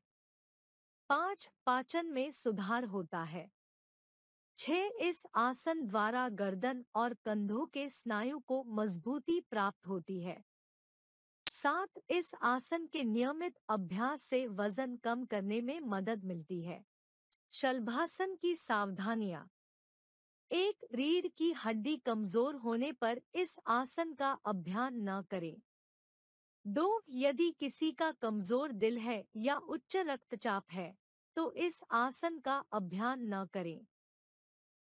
5, पाचन में सुधार होता है। 6, इस आसन द्वारा गर्दन और कंधों के स्नायु को मजबूती प्राप्त होती है। 7, इस आसन के नियमित अभ्यास से वजन कम करने में मदद मिलती है। शलभासन की सावधानियां। 1, रीढ़ की हड्डी कमजोर होने पर इस आसन का अभ्यास न करें। 2, यदि किसी का कमजोर दिल है या उच्च रक्तचाप है तो इस आसन का अभ्यास न करें।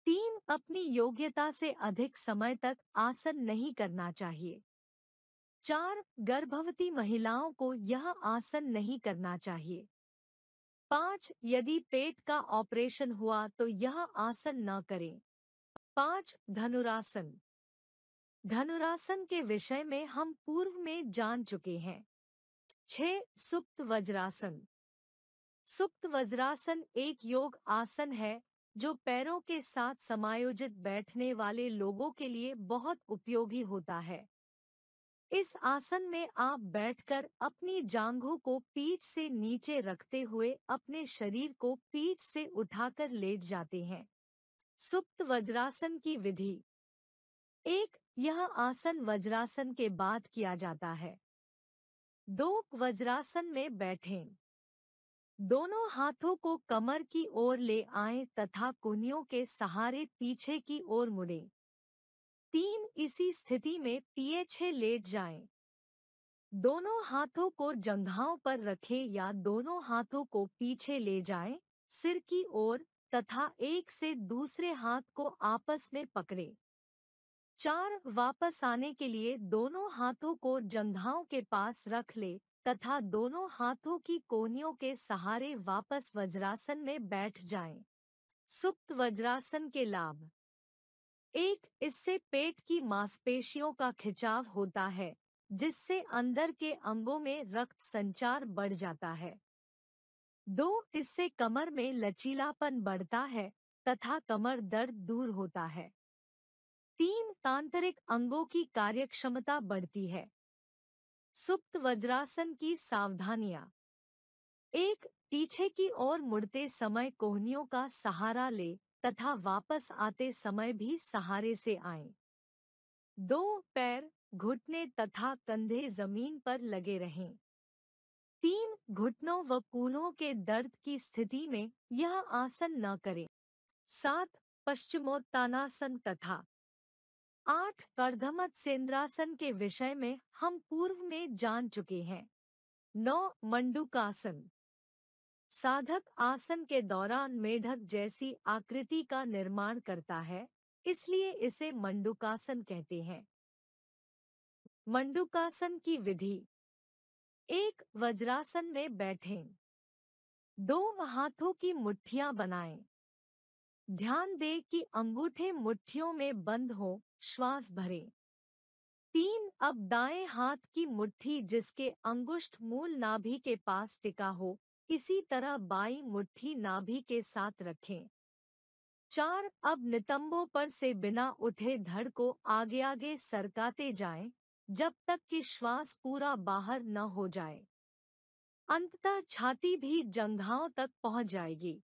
3, अपनी योग्यता से अधिक समय तक आसन नहीं करना चाहिए। 4, गर्भवती महिलाओं को यह आसन नहीं करना चाहिए। 5, यदि पेट का ऑपरेशन हुआ तो यह आसन न करें। 5, धनुरासन। धनुरासन के विषय में हम पूर्व में जान चुके हैं। 6, सुप्त वज्रासन। सुप्त वज्रासन एक योग आसन है जो पैरों के साथ समायोजित बैठने वाले लोगों के लिए बहुत उपयोगी होता है। इस आसन में आप बैठकर अपनी जांघों को पीठ से नीचे रखते हुए अपने शरीर को पीठ से उठाकर लेट जाते हैं। सुप्त वज्रासन की विधि। 1, यह आसन वज्रासन के बाद किया जाता है। दो वज्रासन में बैठें। दोनों हाथों को कमर की ओर ले आएं तथा कूनियों के सहारे पीछे की ओर मुड़ें। 3 इसी स्थिति में पीछे लेट जाएं। दोनों हाथों को जंघाओं पर रखें या दोनों हाथों को पीछे ले जाएं, सिर की ओर, तथा एक से दूसरे हाथ को आपस में पकड़ें। 4 वापस आने के लिए दोनों हाथों को जंघाओं के पास रख ले तथा दोनों हाथों की कोहनियों के सहारे वापस वज्रासन में बैठ जाएं। सुप्त वज्रासन के लाभ। 1 इससे पेट की मांसपेशियों का खिंचाव होता है, जिससे अंदर के अंगों में रक्त संचार बढ़ जाता है। 2 इससे कमर में लचीलापन बढ़ता है तथा कमर दर्द दूर होता है। 3 आंतरिक अंगों की कार्यक्षमता बढ़ती है। सुप्त वज्रासन की सावधानियां। 1 पीछे की ओर मुड़ते समय कोहनियों का सहारा ले तथा वापस आते समय भी सहारे से आएं। 2 पैर, घुटने तथा कंधे जमीन पर लगे रहें। 3 घुटनों व कूल्हों के दर्द की स्थिति में यह आसन न करें। 7 पश्चिमोत्तानासन तथा 8 अर्धमत्सेंद्रासन के विषय में हम पूर्व में जान चुके हैं। 9 मंडूकासन। साधक आसन के दौरान मेढक जैसी आकृति का निर्माण करता है, इसलिए इसे मंडूकासन कहते हैं। मंडूकासन की विधि। 1 वज्रासन में बैठें। 2 हाथों की मुट्ठियां बनाएं। ध्यान दें कि अंगूठे मुट्ठियों में बंद हो, श्वास भरें। 3 अब दाएं हाथ की मुट्ठी जिसके अंगुष्ठ मूल नाभि के पास टिका हो, इसी तरह बाईं मुट्ठी नाभि के साथ रखें। 4 अब नितंबों पर से बिना उठे धड़ को आगे आगे सरकाते जाएं, जब तक कि श्वास पूरा बाहर न हो जाए। अंततः छाती भी जंघाओं तक पहुंच जाएगी।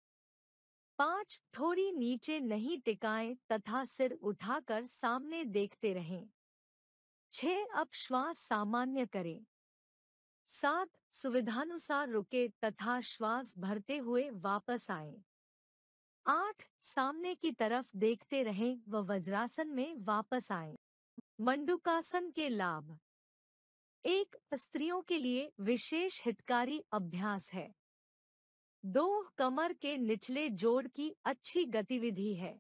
5 थोड़ी नीचे नहीं टिकाएं तथा सिर उठाकर सामने देखते रहें। 6 अब श्वास सामान्य करें। 7 सुविधानुसार रुके तथा श्वास भरते हुए वापस आएं। 8 सामने की तरफ देखते रहें व वज्रासन में वापस आएं। मंडूकासन के लाभ। 1 स्त्रियों के लिए विशेष हितकारी अभ्यास है। 2 कमर के निचले जोड़ की अच्छी गतिविधि है।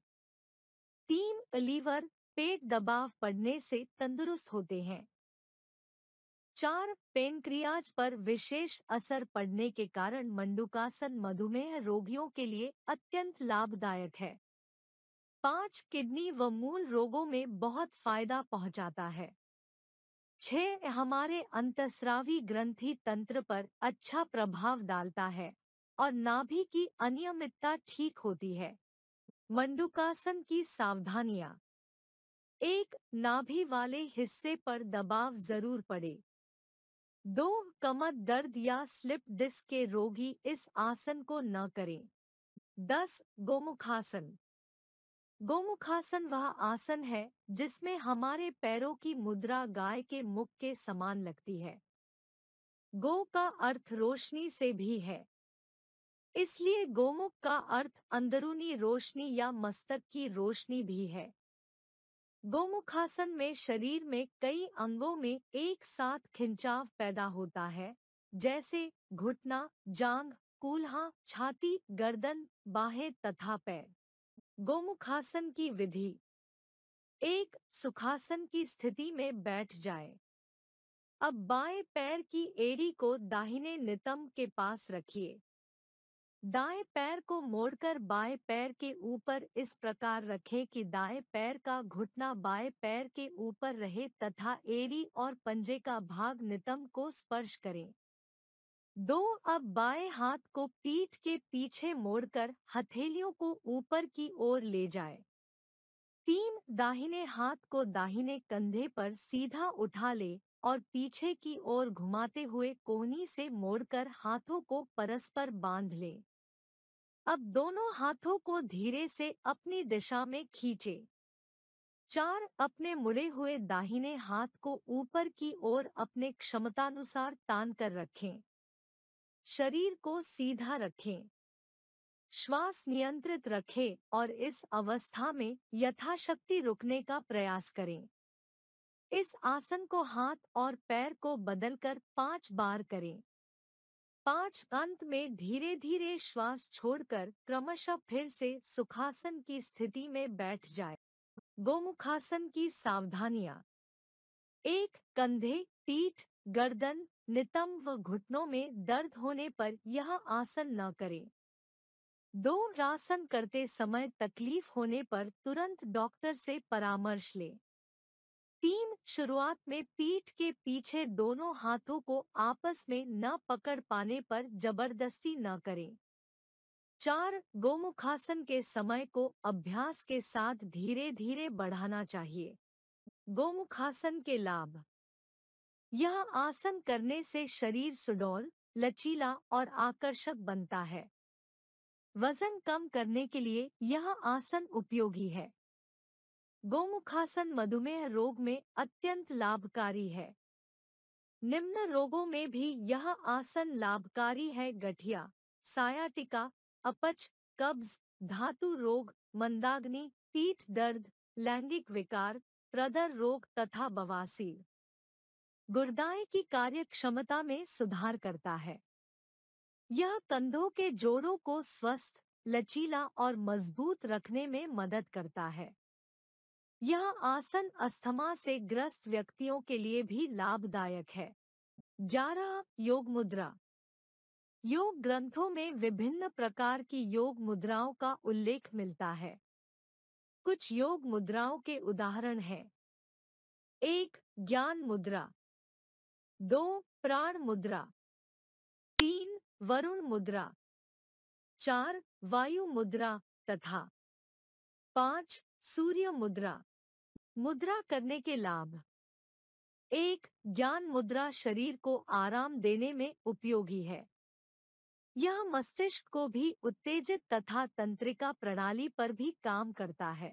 3 लीवर, पेट दबाव पड़ने से तंदुरुस्त होते हैं। 4 पेनक्रियाज पर विशेष असर पड़ने के कारण मंडूकासन मधुमेह रोगियों के लिए अत्यंत लाभदायक है। 5 किडनी व मूल रोगों में बहुत फायदा पहुंचाता है। 6 हमारे अंतःस्रावी ग्रंथि तंत्र पर अच्छा प्रभाव डालता है और नाभि की अनियमितता ठीक होती है। मंडूकासन की सावधानियां। 1 नाभि वाले हिस्से पर दबाव जरूर पड़े। 2 कमर दर्द या स्लिप डिस्क के रोगी इस आसन को न करें। 10 गोमुखासन। गोमुखासन वह आसन है जिसमें हमारे पैरों की मुद्रा गाय के मुख के समान लगती है। गो का अर्थ रोशनी से भी है, इसलिए गोमुख का अर्थ अंदरूनी रोशनी या मस्तक की रोशनी भी है। गोमुखासन में शरीर में कई अंगों में एक साथ खिंचाव पैदा होता है, जैसे घुटना, जांघ, कूल्हा, छाती, गर्दन, बाहें तथा पैर। गोमुखासन की विधि। 1 सुखासन की स्थिति में बैठ जाए। अब बाएं पैर की एड़ी को दाहिने नितंब के पास रखिए। दाएं पैर को मोड़कर बाएं पैर के ऊपर इस प्रकार रखें कि दाएं पैर का घुटना बाएं पैर के ऊपर रहे तथा एड़ी और पंजे का भाग नितंब को स्पर्श करें। 2 अब बाएं हाथ को पीठ के पीछे मोड़कर हथेलियों को ऊपर की ओर ले जाए। 3 दाहिने हाथ को दाहिने कंधे पर सीधा उठा ले और पीछे की ओर घुमाते हुए कोहनी से मोड़कर हाथों को परस्पर बांध ले। अब दोनों हाथों को धीरे से अपनी दिशा में खींचे। 4. अपने मुड़े हुए दाहिने हाथ को ऊपर की ओर अपने क्षमतानुसार तान कर रखें। शरीर को सीधा रखें। श्वास नियंत्रित रखें और इस अवस्था में यथाशक्ति रुकने का प्रयास करें। इस आसन को हाथ और पैर को बदलकर 5 बार करें। 5. अंत में धीरे धीरे श्वास छोड़कर क्रमशः फिर से सुखासन की स्थिति में बैठ जाए। गोमुखासन की सावधानियां। 1. कंधे, पीठ, गर्दन, नितंब व घुटनों में दर्द होने पर यह आसन न करें। 2. आसन करते समय तकलीफ होने पर तुरंत डॉक्टर से परामर्श लें। 3. शुरुआत में पीठ के पीछे दोनों हाथों को आपस में न पकड़ पाने पर जबरदस्ती न करें। 4. गोमुखासन के समय को अभ्यास के साथ धीरे धीरे बढ़ाना चाहिए। गोमुखासन के लाभ। यह आसन करने से शरीर सुडौल, लचीला और आकर्षक बनता है। वजन कम करने के लिए यह आसन उपयोगी है। गोमुखासन मधुमेह रोग में अत्यंत लाभकारी है। निम्न रोगों में भी यह आसन लाभकारी है: गठिया, सायाटिका, अपच, कब्ज, धातु रोग, मंदाग्नि, पीठ दर्द, लैंगिक विकार, प्रदर रोग तथा बवासीर। गुर्दाए की कार्य क्षमता में सुधार करता है। यह कंधों के जोड़ों को स्वस्थ, लचीला और मजबूत रखने में मदद करता है। यह आसन अस्थमा से ग्रस्त व्यक्तियों के लिए भी लाभदायक है। 11. योग मुद्रा। योग ग्रंथों में विभिन्न प्रकार की योग मुद्राओं का उल्लेख मिलता है। कुछ योग मुद्राओं के उदाहरण हैं: 1. ज्ञान मुद्रा। 2. प्राण मुद्रा। 3. वरुण मुद्रा। 4. वायु मुद्रा तथा 5. सूर्य मुद्रा। मुद्रा करने के लाभ। 1. ज्ञान मुद्रा शरीर को आराम देने में उपयोगी है। यह मस्तिष्क को भी उत्तेजित तथा तंत्रिका प्रणाली पर भी काम करता है।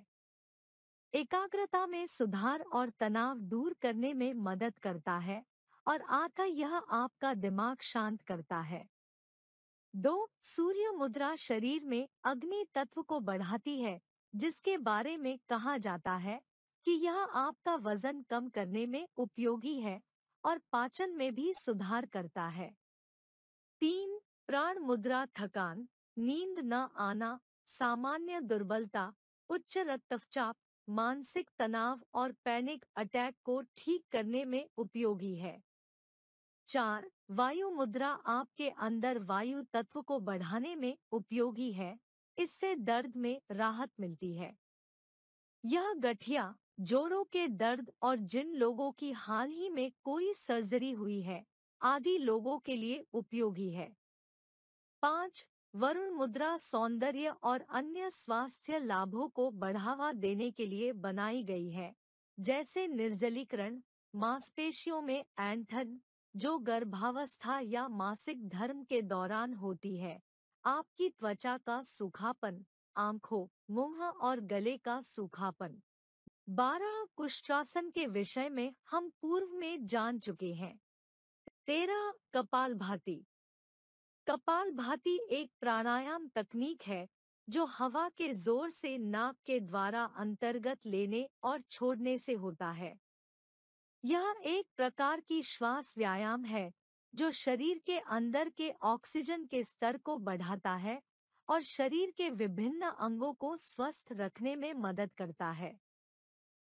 एकाग्रता में सुधार और तनाव दूर करने में मदद करता है और अतः यह आपका दिमाग शांत करता है। 2. सूर्य मुद्रा शरीर में अग्नि तत्व को बढ़ाती है, जिसके बारे में कहा जाता है कि यह आपका वजन कम करने में उपयोगी है और पाचन में भी सुधार करता है। 3. प्राण मुद्रा थकान, नींद न आना, सामान्य दुर्बलता, उच्च रक्तचाप, मानसिक तनाव और पैनिक अटैक को ठीक करने में उपयोगी है। 4. वायु मुद्रा आपके अंदर वायु तत्व को बढ़ाने में उपयोगी है। इससे दर्द में राहत मिलती है। यह गठिया, जोड़ों के दर्द और जिन लोगों की हाल ही में कोई सर्जरी हुई है आदि लोगों के लिए उपयोगी है। 5. वरुण मुद्रा सौंदर्य और अन्य स्वास्थ्य लाभों को बढ़ावा देने के लिए बनाई गई है, जैसे निर्जलीकरण, मांसपेशियों में ऐंठन जो गर्भावस्था या मासिक धर्म के दौरान होती है, आपकी त्वचा का सूखापन, आंखों, मुंह और गले का सूखापन। 12. कुष्ठासन के विषय में हम पूर्व में जान चुके हैं। 13. कपालभाति। कपालभाति एक प्राणायाम तकनीक है जो हवा के जोर से नाक के द्वारा अंतर्गत लेने और छोड़ने से होता है। यह एक प्रकार की श्वास व्यायाम है जो शरीर के अंदर के ऑक्सीजन के स्तर को बढ़ाता है और शरीर के विभिन्न अंगों को स्वस्थ रखने में मदद करता है।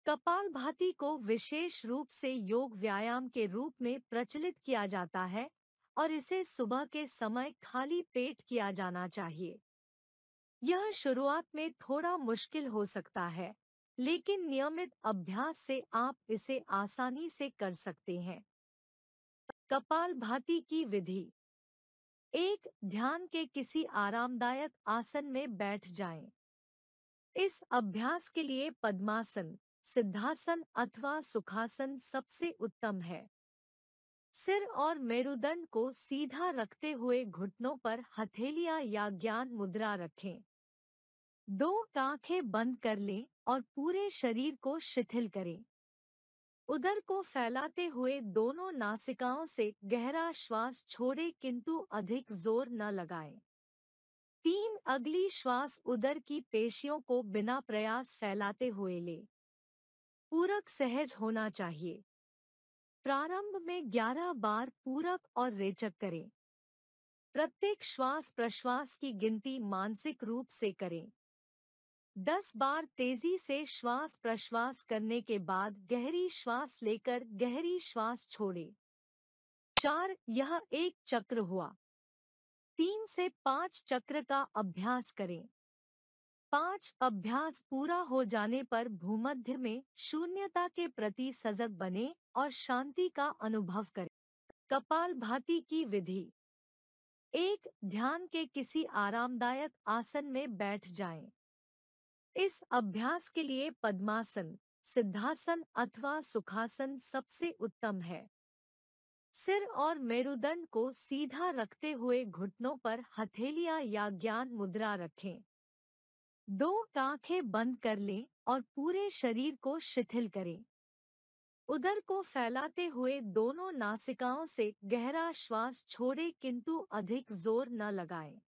कपालभाति को विशेष रूप से योग व्यायाम के रूप में प्रचलित किया जाता है और इसे सुबह के समय खाली पेट किया जाना चाहिए। यह शुरुआत में थोड़ा मुश्किल हो सकता है, लेकिन नियमित अभ्यास से आप इसे आसानी से कर सकते हैं। कपालभाति की विधि। 1. ध्यान के किसी आरामदायक आसन में बैठ जाएं। इस अभ्यास के लिए पद्मासन, सिद्धासन अथवा सुखासन सबसे उत्तम है। सिर और मेरुदंड को सीधा रखते हुए घुटनों पर हथेलियां या ज्ञान मुद्रा रखें। दो आंखें बंद कर लें और पूरे शरीर को शिथिल करें। उदर को फैलाते हुए दोनों नासिकाओं से गहरा श्वास छोड़ें किंतु अधिक जोर न लगाएं। 3 अगली श्वास उदर की पेशियों को बिना प्रयास फैलाते हुए लें। पूरक सहज होना चाहिए। प्रारंभ में 11 बार पूरक और रेचक करें। प्रत्येक श्वास प्रश्वास की गिनती मानसिक रूप से करें। 10 बार तेजी से श्वास प्रश्वास करने के बाद गहरी श्वास लेकर गहरी श्वास छोड़ें। 4 यह एक चक्र हुआ। 3 से 5 चक्र का अभ्यास करें। 5 अभ्यास पूरा हो जाने पर भूमध्य में शून्यता के प्रति सजग बने और शांति का अनुभव करें। कपालभाति की विधि। 1 ध्यान के किसी आरामदायक आसन में बैठ जाएं। इस अभ्यास के लिए पद्मासन, सिद्धासन अथवा सुखासन सबसे उत्तम है। सिर और मेरुदंड को सीधा रखते हुए घुटनों पर हथेलियां या ज्ञान मुद्रा रखें। 2 आंखें बंद कर लें और पूरे शरीर को शिथिल करें। उदर को फैलाते हुए दोनों नासिकाओं से गहरा श्वास छोड़ें किंतु अधिक जोर न लगाएं।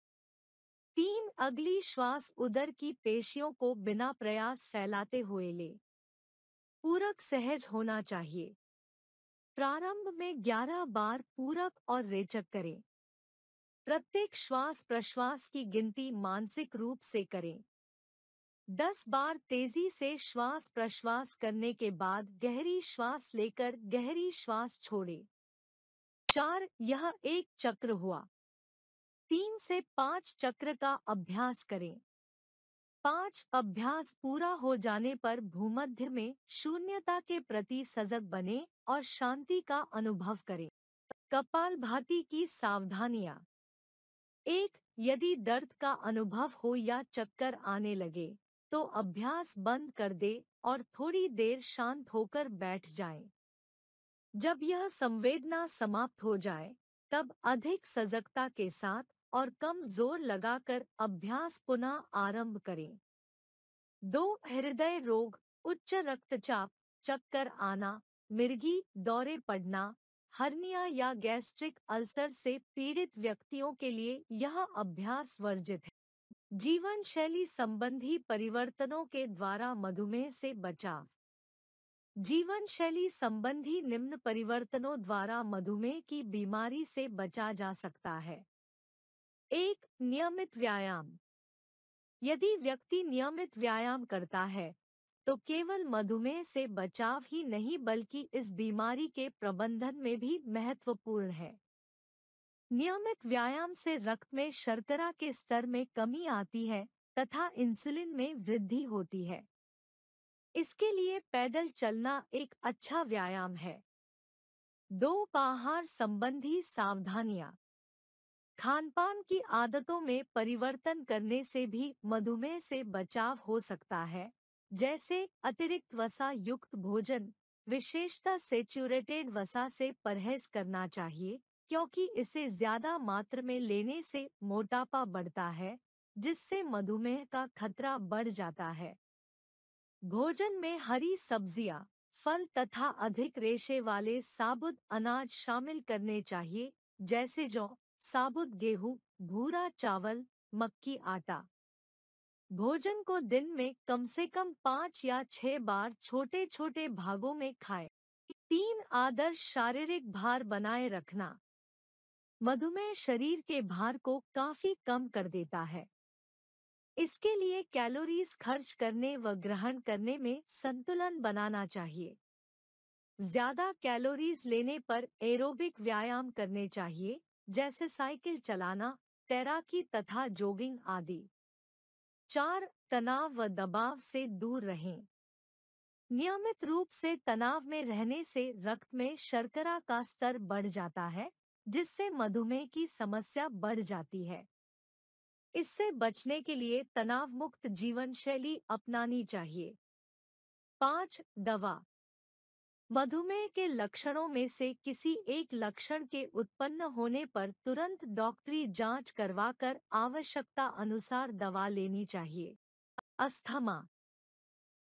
3 अगली श्वास उदर की पेशियों को बिना प्रयास फैलाते हुए लें। पूरक सहज होना चाहिए। प्रारंभ में 11 बार पूरक और रेचक करें। प्रत्येक श्वास प्रश्वास की गिनती मानसिक रूप से करें। 10 बार तेजी से श्वास प्रश्वास करने के बाद गहरी श्वास लेकर गहरी श्वास छोड़ें। 4 यह एक चक्र हुआ। 3 से 5 चक्र का अभ्यास करें। 5 अभ्यास पूरा हो जाने पर भूमध्य में शून्यता के प्रति सजग बने और शांति का अनुभव करें। कपालभाति की सावधानियां। 1 यदि दर्द का अनुभव हो या चक्कर आने लगे तो अभ्यास बंद कर दे और थोड़ी देर शांत होकर बैठ जाएं। जब यह संवेदना समाप्त हो जाए तब अधिक सजगता के साथ और कम जोर लगाकर अभ्यास पुनः आरंभ करें। 2 हृदय रोग, उच्च रक्तचाप, चक्कर आना, मिर्गी, दौरे पड़ना, हर्निया या गैस्ट्रिक अल्सर से पीड़ित व्यक्तियों के लिए यह अभ्यास वर्जित है। जीवन शैली संबंधी परिवर्तनों के द्वारा मधुमेह से बचाव। जीवन शैली संबंधी निम्न परिवर्तनों द्वारा मधुमेह की बीमारी से बचा जा सकता है। 1 नियमित व्यायाम। यदि व्यक्ति नियमित व्यायाम करता है तो केवल मधुमेह से बचाव ही नहीं बल्कि इस बीमारी के प्रबंधन में भी महत्वपूर्ण है। नियमित व्यायाम से रक्त में शर्करा के स्तर में कमी आती है तथा इंसुलिन में वृद्धि होती है। इसके लिए पैदल चलना एक अच्छा व्यायाम है। 2 आहार संबंधी सावधानियां। खानपान की आदतों में परिवर्तन करने से भी मधुमेह से बचाव हो सकता है, जैसे अतिरिक्त वसा युक्त भोजन, विशेषतः सैचुरेटेड वसा से परहेज करना चाहिए क्योंकि इसे ज्यादा मात्रा में लेने से मोटापा बढ़ता है, जिससे मधुमेह का खतरा बढ़ जाता है। भोजन में हरी सब्जियां, फल तथा अधिक रेशे वाले साबुत अनाज शामिल करने चाहिए, जैसे जौ, साबुत गेहूं, भूरा चावल, मक्की आटा। भोजन को दिन में कम से कम 5 या 6 बार छोटे छोटे भागों में खाएं। 3 आदर्श शारीरिक भार बनाए रखना। मधुमेह शरीर के भार को काफी कम कर देता है। इसके लिए कैलोरीज खर्च करने व ग्रहण करने में संतुलन बनाना चाहिए। ज्यादा कैलोरीज लेने पर एरोबिक व्यायाम करने चाहिए, जैसे साइकिल चलाना, तैराकी तथा जॉगिंग आदि। 4 तनाव व दबाव से दूर रहें। नियमित रूप से तनाव में रहने से रक्त में शर्करा का स्तर बढ़ जाता है, जिससे मधुमेह की समस्या बढ़ जाती है। इससे बचने के लिए तनाव मुक्त जीवन शैली अपनानी चाहिए। 5 दवा। मधुमेह के लक्षणों में से किसी एक लक्षण के उत्पन्न होने पर तुरंत डॉक्टरी जांच करवाकर आवश्यकता अनुसार दवा लेनी चाहिए। अस्थमा।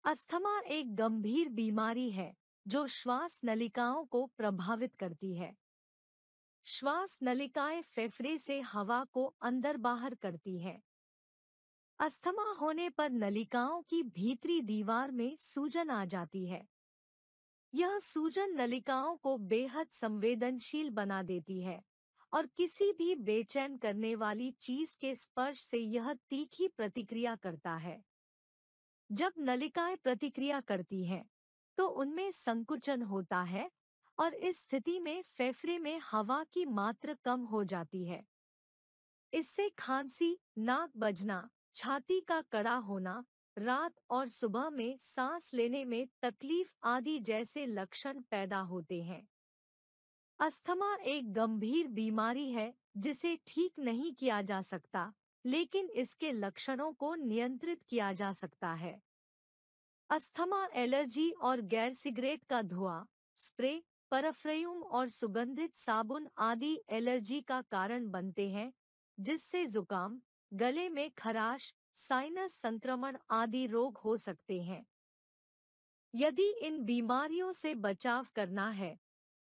अस्थमा एक गंभीर बीमारी है जो श्वास नलिकाओं को प्रभावित करती है। श्वास नलिकाएं फेफड़े से हवा को अंदर बाहर करती हैं। अस्थमा होने पर नलिकाओं की भीतरी दीवार में सूजन आ जाती है। यह सूजन नलिकाओं को बेहद संवेदनशील बना देती है और किसी भी बेचैन करने वाली चीज के स्पर्श से यह तीखी प्रतिक्रिया करता है। जब नलिकाएं प्रतिक्रिया करती हैं, तो उनमें संकुचन होता है और इस स्थिति में फेफड़े में हवा की मात्रा कम हो जाती है। इससे खांसी, नाक बजना, छाती का कड़ा होना, रात और सुबह में सांस लेने में तकलीफ आदि जैसे लक्षण पैदा होते हैं। अस्थमा एक गंभीर बीमारी है जिसे ठीक नहीं किया जा सकता, लेकिन इसके लक्षणों को नियंत्रित किया जा सकता है। अस्थमा एलर्जी और गैर सिगरेट का धुआं, स्प्रे, परफ्यूम और सुगंधित साबुन आदि एलर्जी का कारण बनते हैं, जिससे जुकाम, गले में खराश, साइनस संक्रमण आदि रोग हो सकते हैं। यदि इन बीमारियों से बचाव करना है,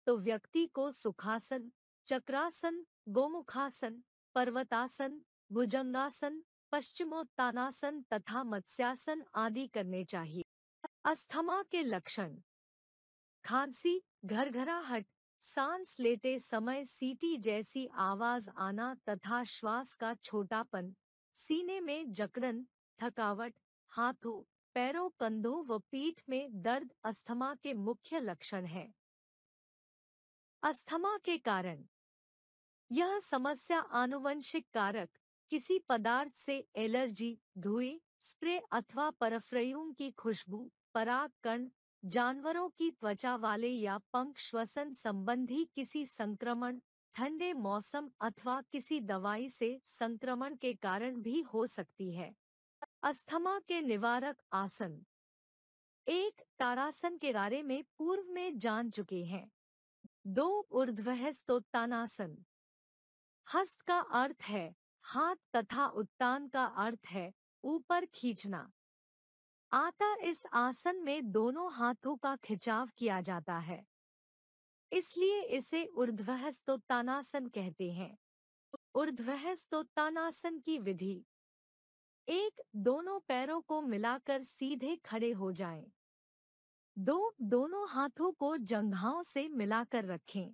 तो व्यक्ति को सुखासन, चक्रासन, गोमुखासन, पर्वतासन, भुजंगासन, पश्चिमोत्तानासन तथा मत्स्यासन आदि करने चाहिए। अस्थमा के लक्षण: खांसी, घरघराहट, सांस लेते समय सीटी जैसी आवाज आना तथा श्वास का छोटापन, सीने में जकड़न, थकावट, हाथों, पैरों, कंधों व पीठ में दर्द अस्थमा के मुख्य लक्षण हैं। अस्थमा के कारण: यह समस्या आनुवंशिक कारक, किसी पदार्थ से एलर्जी, धुएं, स्प्रे अथवा परफ्यूम की खुशबू, पराग कण, जानवरों की त्वचा वाले या पंख श्वसन संबंधी किसी संक्रमण, ठंडे मौसम अथवा किसी दवाई से संक्रमण के कारण भी हो सकती है। अस्थमा के निवारक आसन: एक, ताड़ासन के बारे में पूर्व में जान चुके हैं। 2, ऊर्ध्वहस्तोत्तानासन। हस्त का अर्थ है हाथ तथा उत्तान का अर्थ है ऊपर खींचना। इस आसन में दोनों हाथों का खिंचाव किया जाता है, इसलिए इसे ऊर्ध्वहस्तोत्तानासन कहते हैं। ऊर्ध्वहस्तोत्तानासन की विधि: 1, दोनों पैरों को मिलाकर सीधे खड़े हो जाएं। 2, दोनों हाथों को जंघाओं से मिलाकर रखें।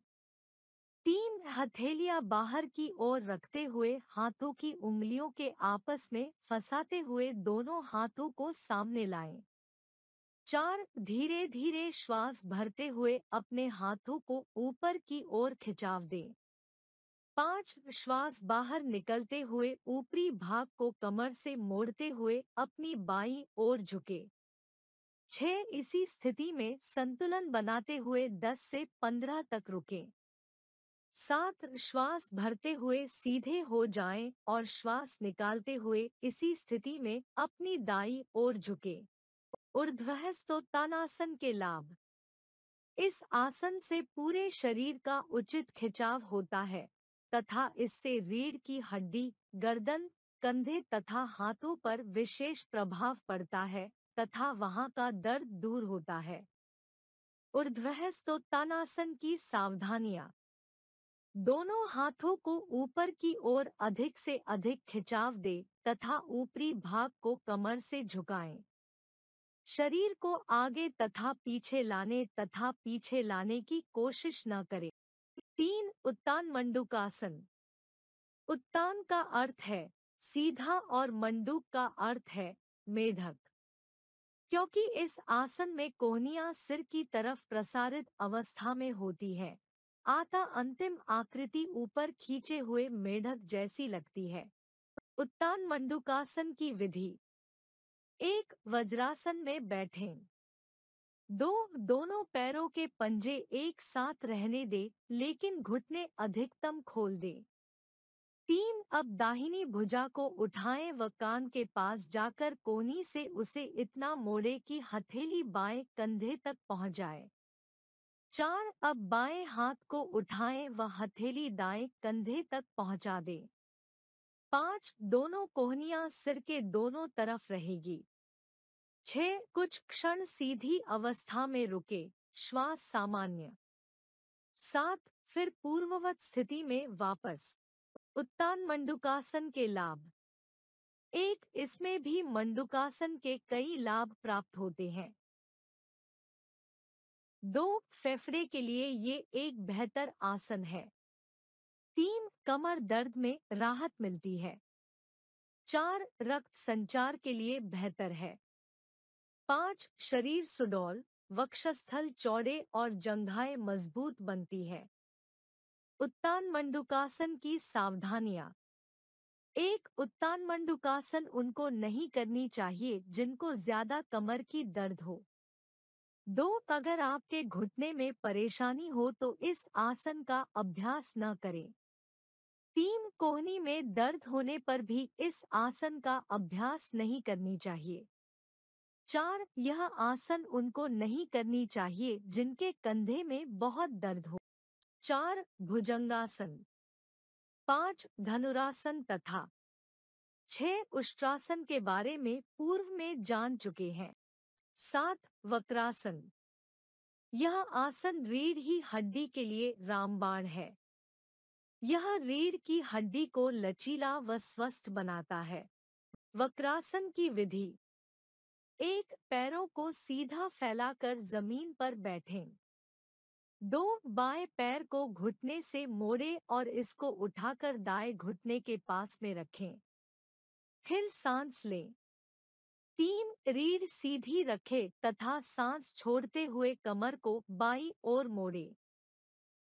3, हथेलियां बाहर की ओर रखते हुए हाथों की उंगलियों के आपस में फंसाते हुए दोनों हाथों को सामने लाएं। 4, धीरे धीरे श्वास भरते हुए अपने हाथों को ऊपर की ओर खिंचाव दें। 5, श्वास बाहर निकलते हुए ऊपरी भाग को कमर से मोड़ते हुए अपनी बाईं ओर झुके। 6, इसी स्थिति में संतुलन बनाते हुए 10 से 15 तक रुकें। 7, श्वास भरते हुए सीधे हो जाएं और श्वास निकालते हुए इसी स्थिति में अपनी दाईं ओर झुकें। ऊर्ध्वहस्तोत्तानासन के लाभ: इस आसन से पूरे शरीर का उचित खिंचाव होता है तथा इससे रीढ़ की हड्डी, गर्दन, कंधे तथा हाथों पर विशेष प्रभाव पड़ता है तथा वहां का दर्द दूर होता है। ऊर्ध्वहस्तोत्तानासन की सावधानियां: दोनों हाथों को ऊपर की ओर अधिक से अधिक खिंचाव दे तथा ऊपरी भाग को कमर से झुकाएं। शरीर को आगे तथा पीछे लाने की कोशिश न करें। 3, उत्तान मंडूकासन। उत्तान का अर्थ है सीधा और मंडूक का अर्थ है मेढक। क्योंकि इस आसन में कोहनियां सिर की तरफ प्रसारित अवस्था में होती है, अंतिम आकृति ऊपर खींचे हुए मेढक जैसी लगती है। उत्तान मंडूकासन की विधि: 1, वज्रासन में बैठें। 2, दोनों पैरों के पंजे एक साथ रहने दे लेकिन घुटने अधिकतम खोल दें। 3, अब दाहिनी भुजा को उठाएं व कान के पास जाकर कोहनी से उसे इतना मोड़े कि हथेली बाएं कंधे तक पहुंच जाए। 4, अब बाएं हाथ को उठाएं व हथेली दाएं कंधे तक पहुंचा दें। 5, दोनों कोहनियां सिर के दोनों तरफ रहेगी। 6 कुछ क्षण सीधी अवस्था में रुके, श्वास सामान्य। 7 फिर पूर्ववत स्थिति में वापस। उत्तान मंडूकासन के लाभ। 1 इसमें भी मंडूकासन के कई लाभ प्राप्त होते हैं। 2 फेफड़े के लिए ये एक बेहतर आसन है। 3 कमर दर्द में राहत मिलती है। 4 रक्त संचार के लिए बेहतर है। 5 शरीर सुडौल, वक्षस्थल चौड़े और जंघाएं मजबूत बनती है। उत्तान मंडूकासन की सावधानियां। 1 उत्तान मंडूकासन उनको नहीं करनी चाहिए जिनको ज्यादा कमर की दर्द हो। 2 अगर आपके घुटने में परेशानी हो तो इस आसन का अभ्यास न करें। 3 कोहनी में दर्द होने पर भी इस आसन का अभ्यास नहीं करनी चाहिए। 4 यह आसन उनको नहीं करनी चाहिए जिनके कंधे में बहुत दर्द हो। 4 भुजंगासन। 5 धनुरासन तथा 6 उष्ट्रासन के बारे में पूर्व में जान चुके हैं। 7 वक्रासन। यह आसन रीढ़ की हड्डी के लिए रामबाण है। यह रीढ़ की हड्डी को लचीला व स्वस्थ बनाता है। वक्रासन की विधि। 1 पैरों को सीधा फैलाकर जमीन पर बैठें। 2 बाएं पैर को घुटने से मोड़ें और इसको उठाकर दाएं घुटने के पास में रखें। फिर सांस लें। 3 रीढ़ सीधी रखें तथा सांस छोड़ते हुए कमर को बाईं ओर मोड़ें।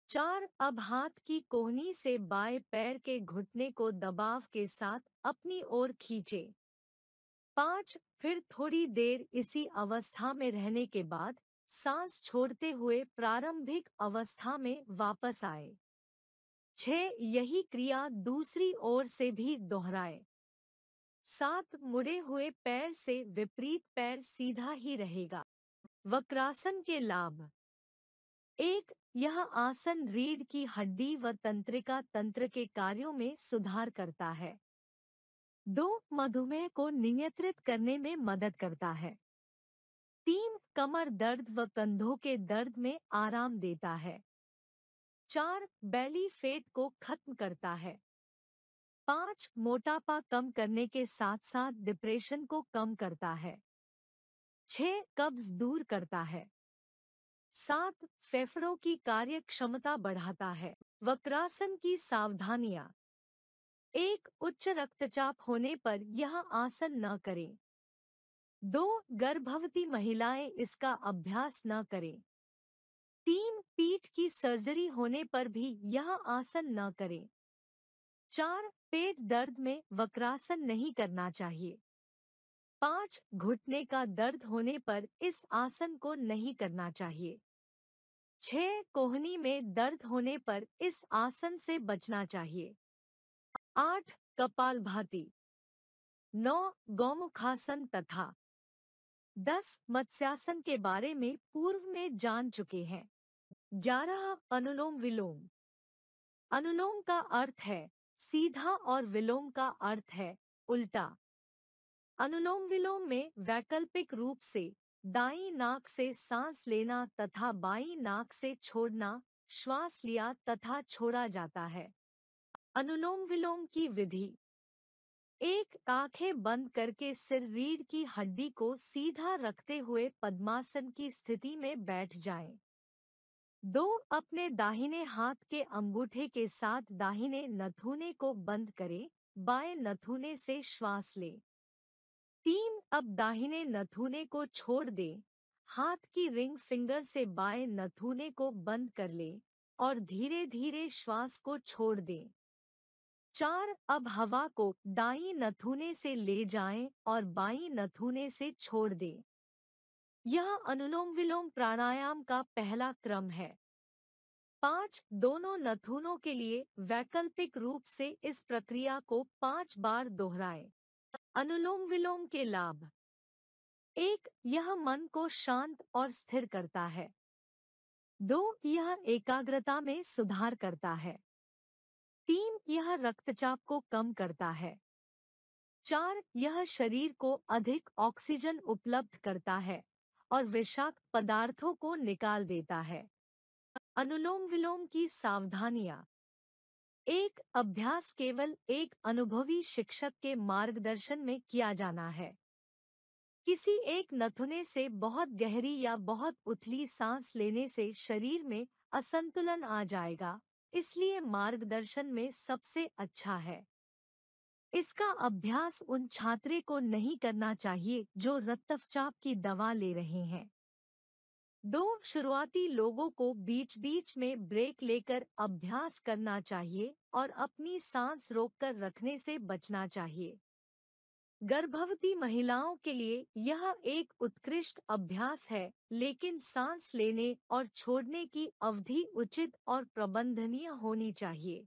4 अब हाथ की कोहनी से बाएं पैर के घुटने को दबाव के साथ अपनी ओर खींचें। 5 फिर थोड़ी देर इसी अवस्था में रहने के बाद सांस छोड़ते हुए प्रारंभिक अवस्था में वापस आए। 6 यही क्रिया दूसरी ओर से भी दोहराए। 7 मुड़े हुए पैर से विपरीत पैर सीधा ही रहेगा। वक्रासन के लाभ। 1 यह आसन रीढ़ की हड्डी व तंत्रिका तंत्र के कार्यों में सुधार करता है। 2 मधुमेह को नियंत्रित करने में मदद करता है। 3 कमर दर्द व कंधों के दर्द में आराम देता है। 4 बेली फैट को खत्म करता है। 5 मोटापा कम करने के साथ साथ डिप्रेशन को कम करता है। 6 कब्ज दूर करता है। 7 फेफड़ों की कार्य क्षमता बढ़ाता है। वक्रासन की सावधानियां। 1 उच्च रक्तचाप होने पर यह आसन न करें। 2 गर्भवती महिलाएं इसका अभ्यास न करें। 3 पीठ की सर्जरी होने पर भी यह आसन न करें। 4 पेट दर्द में वक्रासन नहीं करना चाहिए। 5 घुटने का दर्द होने पर इस आसन को नहीं करना चाहिए। 6 कोहनी में दर्द होने पर इस आसन से बचना चाहिए। 8 कपालभाति। 9 गौमुखासन तथा 10 मत्स्यासन के बारे में पूर्व में जान चुके हैं। 11 अनुलोम विलोम। अनुलोम का अर्थ है सीधा और विलोम का अर्थ है उल्टा। अनुलोम विलोम में वैकल्पिक रूप से दाईं नाक से सांस लेना तथा बाईं नाक से छोड़ना, श्वास लिया तथा छोड़ा जाता है। अनुलोम विलोम की विधि। 1 आंखें बंद करके सिर रीढ़ की हड्डी को सीधा रखते हुए पद्मासन की स्थिति में बैठ जाएं। 2 अपने दाहिने हाथ के अंगूठे के साथ दाहिने नथुने को बंद करें, बाएं नथुने से श्वास लें। 3 अब दाहिने नथुने को छोड़ दें, हाथ की रिंग फिंगर से बाएं नथुने को बंद कर लें और धीरे धीरे श्वास को छोड़ दें। 4 अब हवा को दाईं नथुने से ले जाएं और बाईं नथुने से छोड़ दें। यह अनुलोम विलोम प्राणायाम का पहला क्रम है। 5 दोनों नथुनों के लिए वैकल्पिक रूप से इस प्रक्रिया को 5 बार दोहराएं। अनुलोम विलोम के लाभ। 1 यह मन को शांत और स्थिर करता है। 2 यह एकाग्रता में सुधार करता है। 3 यह रक्तचाप को कम करता है। 4. यह शरीर को अधिक ऑक्सीजन उपलब्ध करता है और विषाक्त पदार्थों को निकाल देता है। अनुलोम विलोम की सावधानियां। एक अभ्यास केवल एक अनुभवी शिक्षक के मार्गदर्शन में किया जाना है। किसी एक नथुने से बहुत गहरी या बहुत उथली सांस लेने से शरीर में असंतुलन आ जाएगा, इसलिए मार्गदर्शन में सबसे अच्छा है। इसका अभ्यास उन छात्रे को नहीं करना चाहिए जो रक्तचाप की दवा ले रहे हैं। 2. शुरुआती लोगों को बीच बीच में ब्रेक लेकर अभ्यास करना चाहिए और अपनी सांस रोककर रखने से बचना चाहिए। गर्भवती महिलाओं के लिए यह एक उत्कृष्ट अभ्यास है, लेकिन सांस लेने और छोड़ने की अवधि उचित और प्रबंधनीय होनी चाहिए।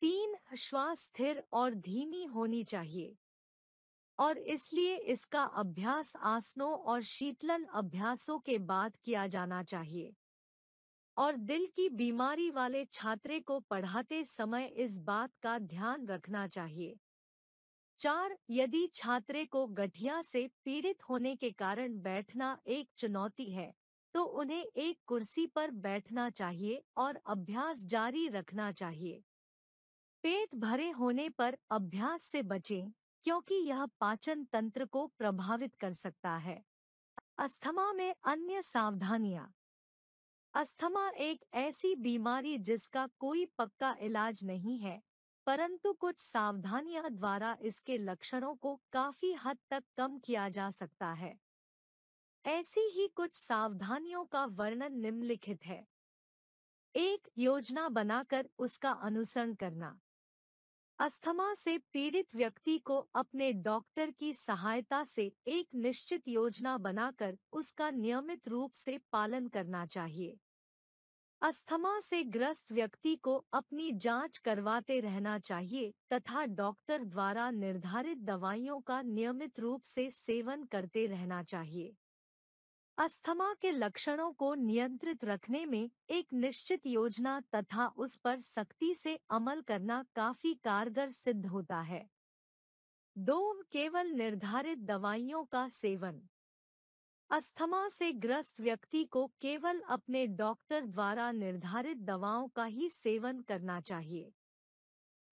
3. श्वास स्थिर और धीमी होनी चाहिए और इसलिए इसका अभ्यास आसनों और शीतलन अभ्यासों के बाद किया जाना चाहिए। और दिल की बीमारी वाले छात्रे को पढ़ाते समय इस बात का ध्यान रखना चाहिए। 4. यदि छात्रे को गठिया से पीड़ित होने के कारण बैठना एक चुनौती है, तो उन्हें एक कुर्सी पर बैठना चाहिए और अभ्यास जारी रखना चाहिए। पेट भरे होने पर अभ्यास से बचें, क्योंकि यह पाचन तंत्र को प्रभावित कर सकता है। अस्थमा में अन्य सावधानियां। अस्थमा एक ऐसी बीमारी जिसका कोई पक्का इलाज नहीं है, परंतु कुछ सावधानियां द्वारा इसके लक्षणों को काफी हद तक कम किया जा सकता है। ऐसी ही कुछ सावधानियों का वर्णन निम्नलिखित है। 1. योजना बनाकर उसका अनुसरण करना। अस्थमा से पीड़ित व्यक्ति को अपने डॉक्टर की सहायता से एक निश्चित योजना बनाकर उसका नियमित रूप से पालन करना चाहिए। अस्थमा से ग्रस्त व्यक्ति को अपनी जांच करवाते रहना चाहिए तथा डॉक्टर द्वारा निर्धारित दवाइयों का नियमित रूप से सेवन करते रहना चाहिए। अस्थमा के लक्षणों को नियंत्रित रखने में एक निश्चित योजना तथा उस पर सख्ती से अमल करना काफी कारगर सिद्ध होता है। 2. केवल निर्धारित दवाइयों का सेवन। अस्थमा से ग्रस्त व्यक्ति को केवल अपने डॉक्टर द्वारा निर्धारित दवाओं का ही सेवन करना चाहिए।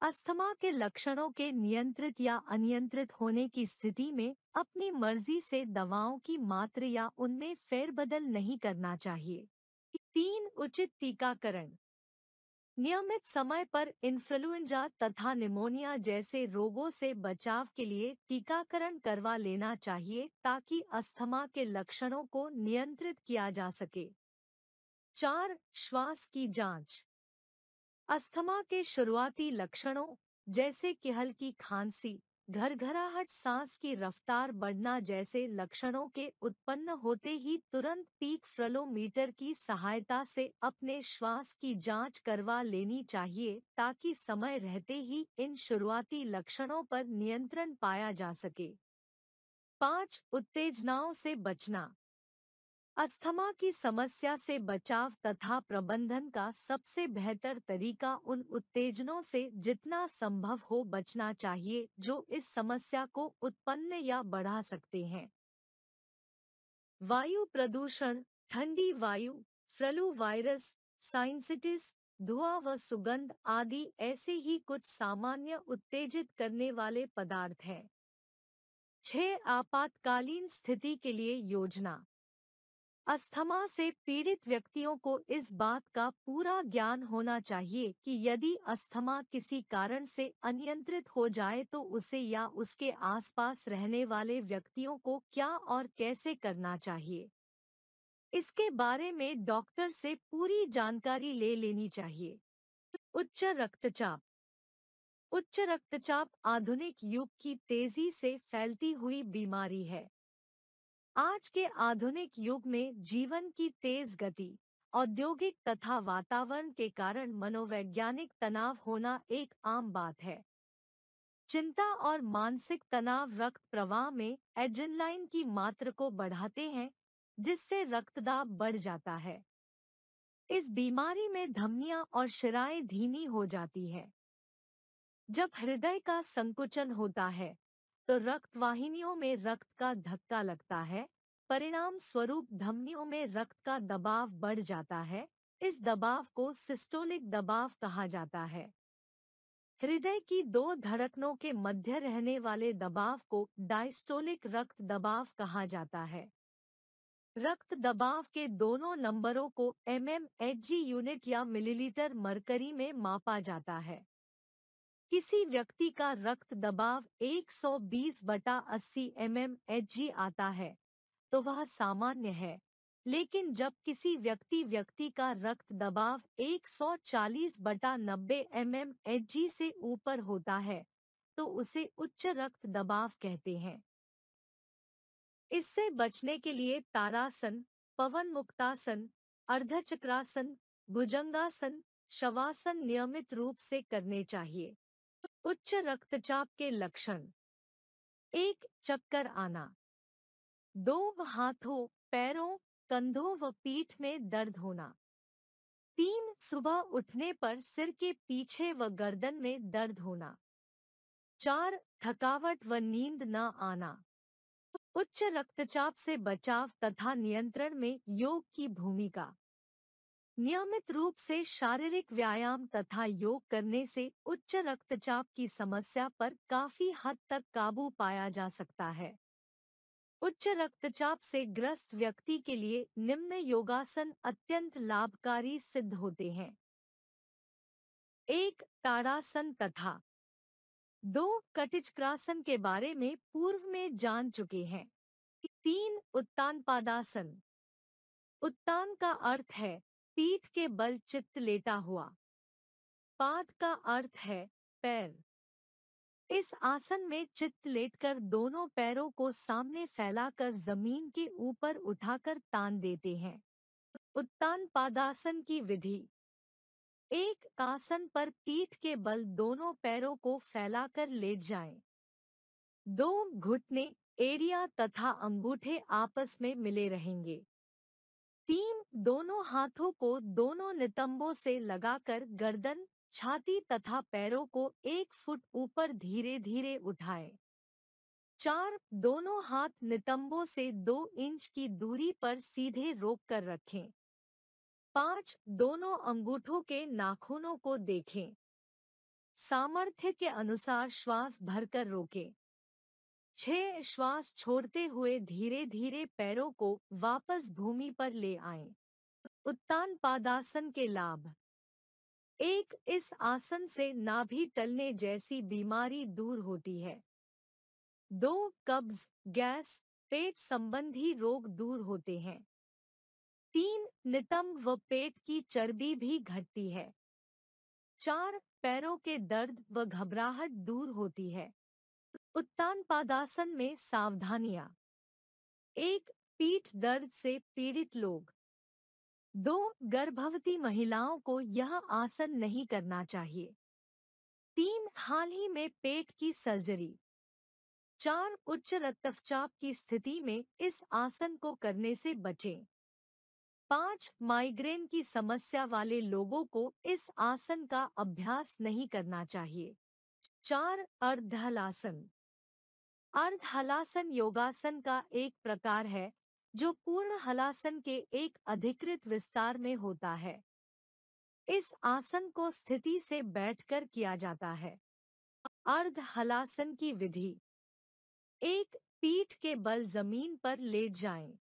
अस्थमा के लक्षणों के नियंत्रित या अनियंत्रित होने की स्थिति में अपनी मर्जी से दवाओं की मात्रा या उनमें फेरबदल नहीं करना चाहिए। 3. उचित टीकाकरण। नियमित समय पर इन्फ्लुएंजा तथा निमोनिया जैसे रोगों से बचाव के लिए टीकाकरण करवा लेना चाहिए ताकि अस्थमा के लक्षणों को नियंत्रित किया जा सके। 4. श्वास की जांच। अस्थमा के शुरुआती लक्षणों जैसे कि हल्की खांसी, घरघराहट, सांस की रफ्तार बढ़ना जैसे लक्षणों के उत्पन्न होते ही तुरंत पीक फ्लोमीटर की सहायता से अपने श्वास की जांच करवा लेनी चाहिए ताकि समय रहते ही इन शुरुआती लक्षणों पर नियंत्रण पाया जा सके। 5. उत्तेजनाओं से बचना। अस्थमा की समस्या से बचाव तथा प्रबंधन का सबसे बेहतर तरीका उन उत्तेजनों से जितना संभव हो बचना चाहिए जो इस समस्या को उत्पन्न या बढ़ा सकते हैं। वायु प्रदूषण, ठंडी वायु, फ्लू वायरस, साइनसिटिस, धुआं व सुगंध आदि ऐसे ही कुछ सामान्य उत्तेजित करने वाले पदार्थ हैं। 6. आपातकालीन स्थिति के लिए योजना। अस्थमा से पीड़ित व्यक्तियों को इस बात का पूरा ज्ञान होना चाहिए कि यदि अस्थमा किसी कारण से अनियंत्रित हो जाए तो उसे या उसके आसपास रहने वाले व्यक्तियों को क्या और कैसे करना चाहिए। इसके बारे में डॉक्टर से पूरी जानकारी ले लेनी चाहिए। उच्च रक्तचाप। उच्च रक्तचाप आधुनिक युग की तेजी से फैलती हुई बीमारी है। आज के आधुनिक युग में जीवन की तेज गति, औद्योगिक तथा वातावरण के कारण मनोवैज्ञानिक तनाव होना एक आम बात है। चिंता और मानसिक तनाव रक्त प्रवाह में एड्रेनलाइन की मात्रा को बढ़ाते हैं, जिससे रक्तदाब बढ़ जाता है। इस बीमारी में धमनियां और शिराएं धीमी हो जाती है। जब हृदय का संकुचन होता है तो रक्त वाहिनियों में रक्त का धक्का लगता है, परिणाम स्वरूप धमनियों में रक्त का दबाव बढ़ जाता है। इस दबाव को सिस्टोलिक दबाव कहा जाता है। हृदय की दो धड़कनों के मध्य रहने वाले दबाव को डायस्टोलिक रक्त दबाव कहा जाता है। रक्त दबाव के दोनों नंबरों को mmHg यूनिट या मिलीलीटर मरकरी में मापा जाता है। किसी व्यक्ति का रक्त दबाव 120/80 mmHg आता है तो वह सामान्य है, लेकिन जब किसी व्यक्ति का रक्त दबाव 140/90 mmHg से ऊपर होता है तो उसे उच्च रक्त दबाव कहते हैं। इससे बचने के लिए ताड़ासन, पवन मुक्तासन, अर्धचक्रासन, भुजंगासन, शवासन नियमित रूप से करने चाहिए। उच्च रक्तचाप के लक्षण: 1. चक्कर आना। 2. हाथों, पैरों, कंधों व पीठ में दर्द होना। 3. सुबह उठने पर सिर के पीछे व गर्दन में दर्द होना। 4. थकावट व नींद न आना। उच्च रक्तचाप से बचाव तथा नियंत्रण में योग की भूमिका। नियमित रूप से शारीरिक व्यायाम तथा योग करने से उच्च रक्तचाप की समस्या पर काफी हद तक काबू पाया जा सकता है। उच्च रक्तचाप से ग्रस्त व्यक्ति के लिए निम्न योगासन अत्यंत लाभकारी सिद्ध होते हैं। 1. ताड़ासन तथा 2. कटिचक्रासन के बारे में पूर्व में जान चुके हैं। 3. उत्तानपादासन। उत्तान का अर्थ है पीठ के बल चित्त लेटा हुआ। पाद का अर्थ है पैर। इस आसन में चित्त लेटकर दोनों पैरों को सामने फैलाकर जमीन के ऊपर उठाकर तान देते हैं। उत्तानपादासन की विधि: एक आसन पर पीठ के बल दोनों पैरों को फैलाकर लेट जाएं। 2. घुटने, एड़ियां तथा अंगूठे आपस में मिले रहेंगे। 3. दोनों हाथों को दोनों नितंबों से लगाकर गर्दन, छाती तथा पैरों को 1 फुट ऊपर धीरे धीरे उठाएं। 4. दोनों हाथ नितंबों से 2 इंच की दूरी पर सीधे रोक कर रखें। 5. दोनों अंगूठों के नाखूनों को देखें। सामर्थ्य के अनुसार श्वास भरकर रोकें। 6. श्वास छोड़ते हुए धीरे धीरे पैरों को वापस भूमि पर ले आएं। उत्तानपादासन के लाभ: 1. इस आसन से नाभि टलने जैसी बीमारी दूर होती है। 2. कब्ज, गैस, पेट संबंधी रोग दूर होते हैं। 3. नितंब व पेट की चर्बी भी घटती है। 4. पैरों के दर्द व घबराहट दूर होती है। उत्तानपादासन में सावधानियां: 1. पीठ दर्द से पीड़ित लोग। 2. गर्भवती महिलाओं को यह आसन नहीं करना चाहिए। 3. हाल ही में पेट की सर्जरी। 4. उच्च रक्तचाप की स्थिति में इस आसन को करने से बचें। 5. माइग्रेन की समस्या वाले लोगों को इस आसन का अभ्यास नहीं करना चाहिए। 4. अर्धहलासन। अर्धहलासन योगासन का एक प्रकार है जो पूर्ण हलासन के एक अधिकृत विस्तार में होता है। इस आसन को स्थिति से बैठकर किया जाता है। अर्धहलासन की विधि: 1. पीठ के बल जमीन पर लेट जाएं।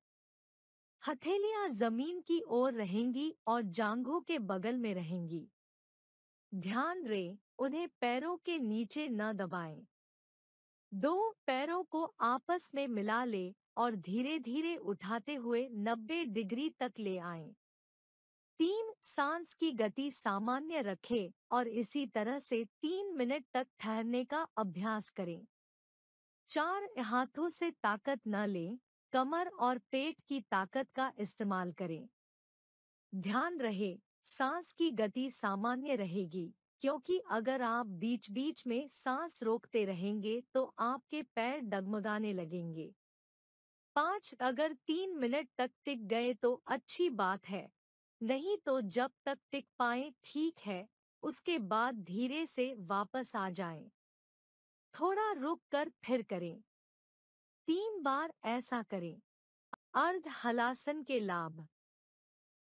हथेलियां जमीन की ओर रहेंगी और जांघों के बगल में रहेंगी। ध्यान रहे उन्हें पैरों के नीचे न दबाएं। 2. पैरों को आपस में मिला ले और धीरे धीरे उठाते हुए 90 डिग्री तक ले आएं। 3. सांस की गति सामान्य रखें और इसी तरह से 3 मिनट तक ठहरने का अभ्यास करें। 4. हाथों से ताकत न लें, कमर और पेट की ताकत का इस्तेमाल करें। ध्यान रहे सांस की गति सामान्य रहेगी, क्योंकि अगर आप बीच बीच में सांस रोकते रहेंगे तो आपके पैर डगमगाने लगेंगे। 5. अगर 3 मिनट तक टिक गए तो अच्छी बात है, नहीं तो जब तक टिक पाएं ठीक है, उसके बाद धीरे से वापस आ जाएं। थोड़ा रुक कर फिर करें। 3 बार ऐसा करें। अर्ध हलासन के लाभ।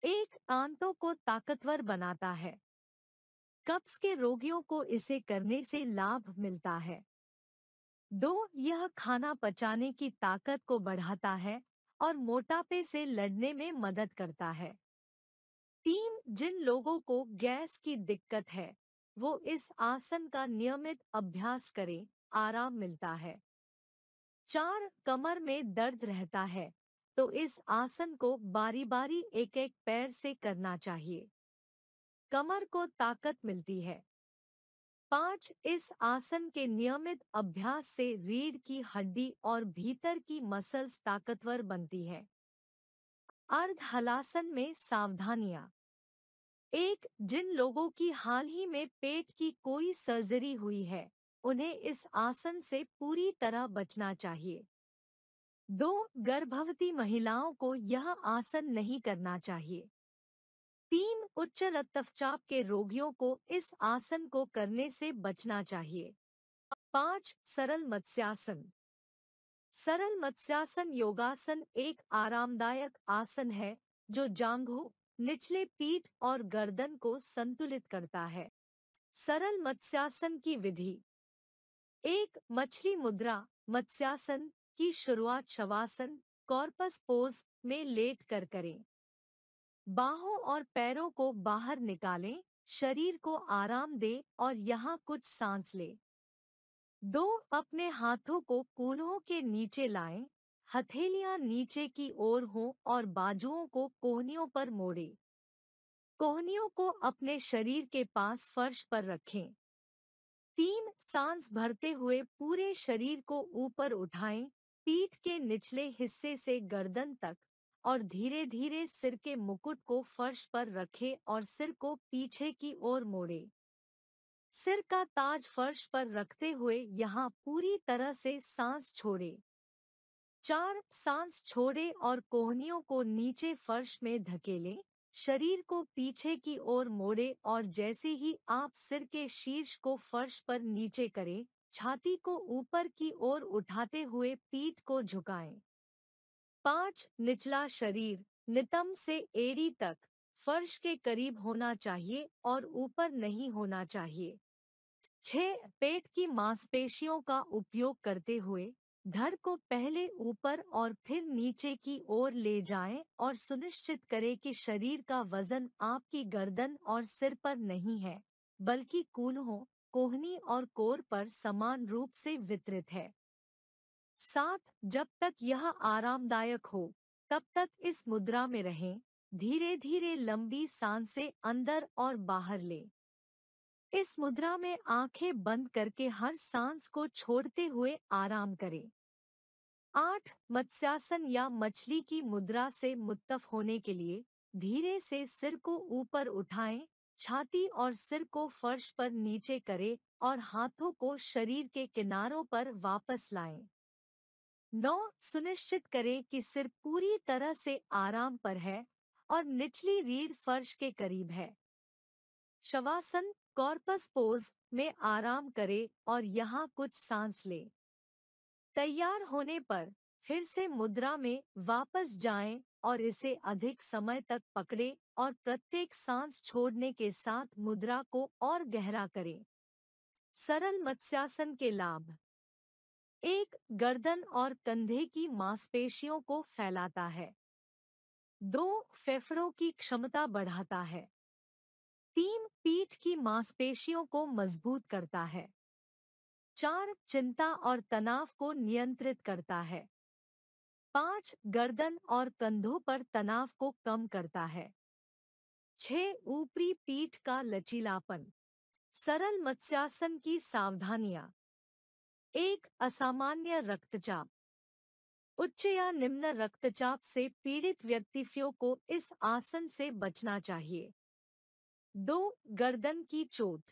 1. आंतों को ताकतवर बनाता है। कब्ज के रोगियों को इसे करने से लाभ मिलता है। 2. यह खाना पचाने की ताकत को बढ़ाता है और मोटापे से लड़ने में मदद करता है। 3. जिन लोगों को गैस की दिक्कत है वो इस आसन का नियमित अभ्यास करें, आराम मिलता है। 4. कमर में दर्द रहता है तो इस आसन को बारी बारी एक एक पैर से करना चाहिए। कमर को ताकत मिलती है। 5. इस आसन के नियमित अभ्यास से रीढ़ की हड्डी और भीतर की मसल्स ताकतवर बनती है। अर्ध हलासन में सावधानियां। 1. जिन लोगों की हाल ही में पेट की कोई सर्जरी हुई है उन्हें इस आसन से पूरी तरह बचना चाहिए। 2. गर्भवती महिलाओं को यह आसन नहीं करना चाहिए। 3. उच्च रक्तचाप के रोगियों को इस आसन को करने से बचना चाहिए। 5. सरल मत्स्यासन। सरल मत्स्यासन योगासन एक आरामदायक आसन है जो जांघों, निचले पीठ और गर्दन को संतुलित करता है। सरल मत्स्यासन की विधि। 1. मछली मुद्रा मत्स्यासन की शुरुआत शवासन कॉर्पस पोज में लेट कर करें। बाहों और पैरों को बाहर निकालें, शरीर को आराम दें और यहाँ कुछ सांस लें। 2. अपने हाथों को कूल्हों के नीचे लाएं, हथेलियां नीचे की ओर हों और बाजुओं को कोहनियों पर मोड़ें। कोहनियों को अपने शरीर के पास फर्श पर रखें। 3. सांस भरते हुए पूरे शरीर को ऊपर उठाएं, पीठ के निचले हिस्से से गर्दन तक और धीरे धीरे सिर के मुकुट को फर्श पर रखें और सिर को पीछे की ओर मोड़ें। सिर का ताज फर्श पर रखते हुए यहाँ पूरी तरह से सांस छोड़ें। 4. सांस छोड़ें और कोहनियों को नीचे फर्श में धकेलें, शरीर को पीछे की ओर मोड़ें और जैसे ही आप सिर के शीर्ष को फर्श पर नीचे करें, छाती को ऊपर की ओर उठाते हुए पीठ को झुकाएं। 5. निचला शरीर नितंब से एड़ी तक फर्श के करीब होना चाहिए और ऊपर नहीं होना चाहिए। 6. पेट की मांसपेशियों का उपयोग करते हुए धड़ को पहले ऊपर और फिर नीचे की ओर ले जाएं और सुनिश्चित करें कि शरीर का वजन आपकी गर्दन और सिर पर नहीं है, बल्कि कूल्हों, कोहनी और कोर पर समान रूप से वितरित है। 7. जब तक यह आरामदायक हो तब तक इस मुद्रा में रहें, धीरे धीरे लंबी सांसें अंदर और बाहर लें। इस मुद्रा में आंखें बंद करके हर सांस को छोड़ते हुए आराम करें। 8. मत्स्यासन या मछली की मुद्रा से मुत्तफ होने के लिए धीरे से सिर को ऊपर उठाएं, छाती और सिर को फर्श पर नीचे करें और हाथों को शरीर के किनारों पर वापस लाएं। 9. सुनिश्चित करें कि सिर पूरी तरह से आराम पर है और निचली रीढ़ फर्श के करीब है। शवासन कॉर्पस पोज में आराम करें और यहाँ कुछ सांस लें। तैयार होने पर फिर से मुद्रा में वापस जाएं और इसे अधिक समय तक पकड़ें और प्रत्येक सांस छोड़ने के साथ मुद्रा को और गहरा करें। सरल मत्स्यासन के लाभ। 1. गर्दन और कंधे की मांसपेशियों को फैलाता है। 2. फेफड़ों की क्षमता बढ़ाता है। 3. पीठ की मांसपेशियों को मजबूत करता है। 4. चिंता और तनाव को नियंत्रित करता है। 5. गर्दन और कंधों पर तनाव को कम करता है। 6. ऊपरी पीठ का लचीलापन। सरल मत्स्यासन की सावधानियां। 1. असामान्य रक्तचाप। उच्च या निम्न रक्तचाप से पीड़ित व्यक्तियों को इस आसन से बचना चाहिए। 2. गर्दन की चोट।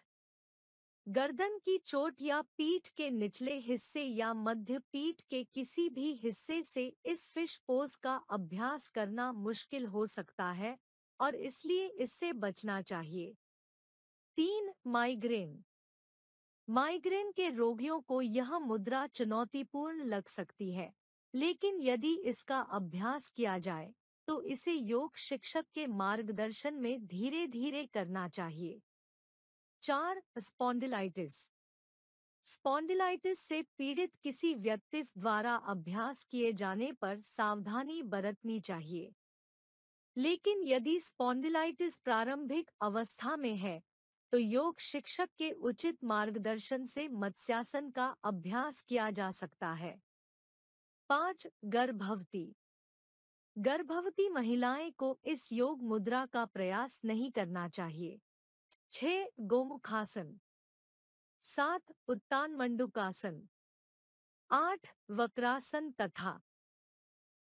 गर्दन की चोट या पीठ के निचले हिस्से या मध्य पीठ के किसी भी हिस्से से इस फिश पोज का अभ्यास करना मुश्किल हो सकता है और इसलिए इससे बचना चाहिए। 3. माइग्रेन। माइग्रेन के रोगियों को यह मुद्रा चुनौतीपूर्ण लग सकती है, लेकिन यदि इसका अभ्यास किया जाए तो इसे योग शिक्षक के मार्गदर्शन में धीरे धीरे करना चाहिए। 4. स्पॉन्डिलाइटिस। स्पॉन्डिलाइटिस से पीड़ित किसी व्यक्ति द्वारा अभ्यास किए जाने पर सावधानी बरतनी चाहिए, लेकिन यदि स्पॉन्डिलाइटिस प्रारंभिक अवस्था में है तो योग शिक्षक के उचित मार्गदर्शन से मत्स्यासन का अभ्यास किया जा सकता है। 5. गर्भवती। गर्भवती महिलाएं को इस योग मुद्रा का प्रयास नहीं करना चाहिए। 6. गोमुखासन। 7. उत्तान मंडूकासन। 8. वक्रासन तथा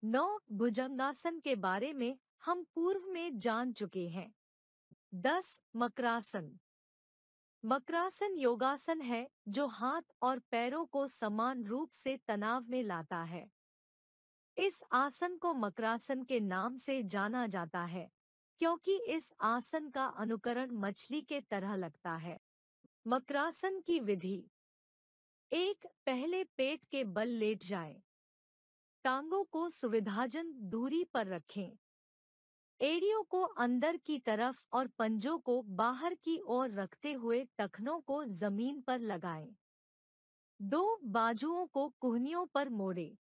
9. भुजंगासन के बारे में हम पूर्व में जान चुके हैं। 10. मकरासन। मकरासन योगासन है जो हाथ और पैरों को समान रूप से तनाव में लाता है। इस आसन को मकरासन के नाम से जाना जाता है क्योंकि इस आसन का अनुकरण मछली के तरह लगता है। मकरासन की विधि। 1. पहले पेट के बल लेट जाएं। टांगों को सुविधाजनक दूरी पर रखें। एड़ियों को अंदर की तरफ और पंजों को बाहर की ओर रखते हुए टखनों को जमीन पर लगाएं। 2. बाजुओं को कुहनियों पर मोड़ें।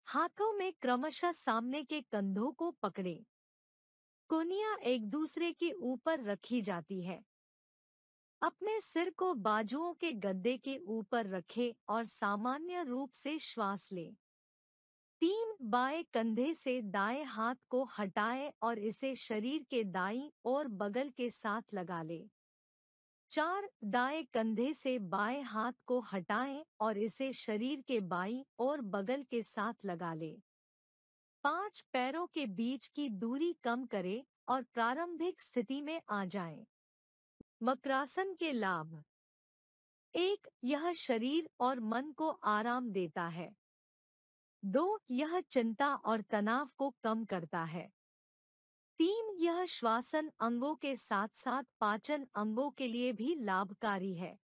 हाथों में क्रमशः सामने के कंधों को पकड़ें। कुहनियां एक दूसरे के ऊपर रखी जाती है। अपने सिर को बाजुओं के गद्दे के ऊपर रखें और सामान्य रूप से श्वास लें। 3. बाएं कंधे से दाएं हाथ को हटाएं और इसे शरीर के दाईं ओर बगल के साथ लगा लें। 4. दाएं कंधे से बाएं हाथ को हटाएं और इसे शरीर के बाईं ओर बगल के साथ लगा लें। 5. पैरों के बीच की दूरी कम करें और प्रारंभिक स्थिति में आ जाएं। मकरासन के लाभ। 1. यह शरीर और मन को आराम देता है। 2. यह चिंता और तनाव को कम करता है। 3. यह श्वासन अंगों के साथ साथ पाचन अंगों के लिए भी लाभकारी है।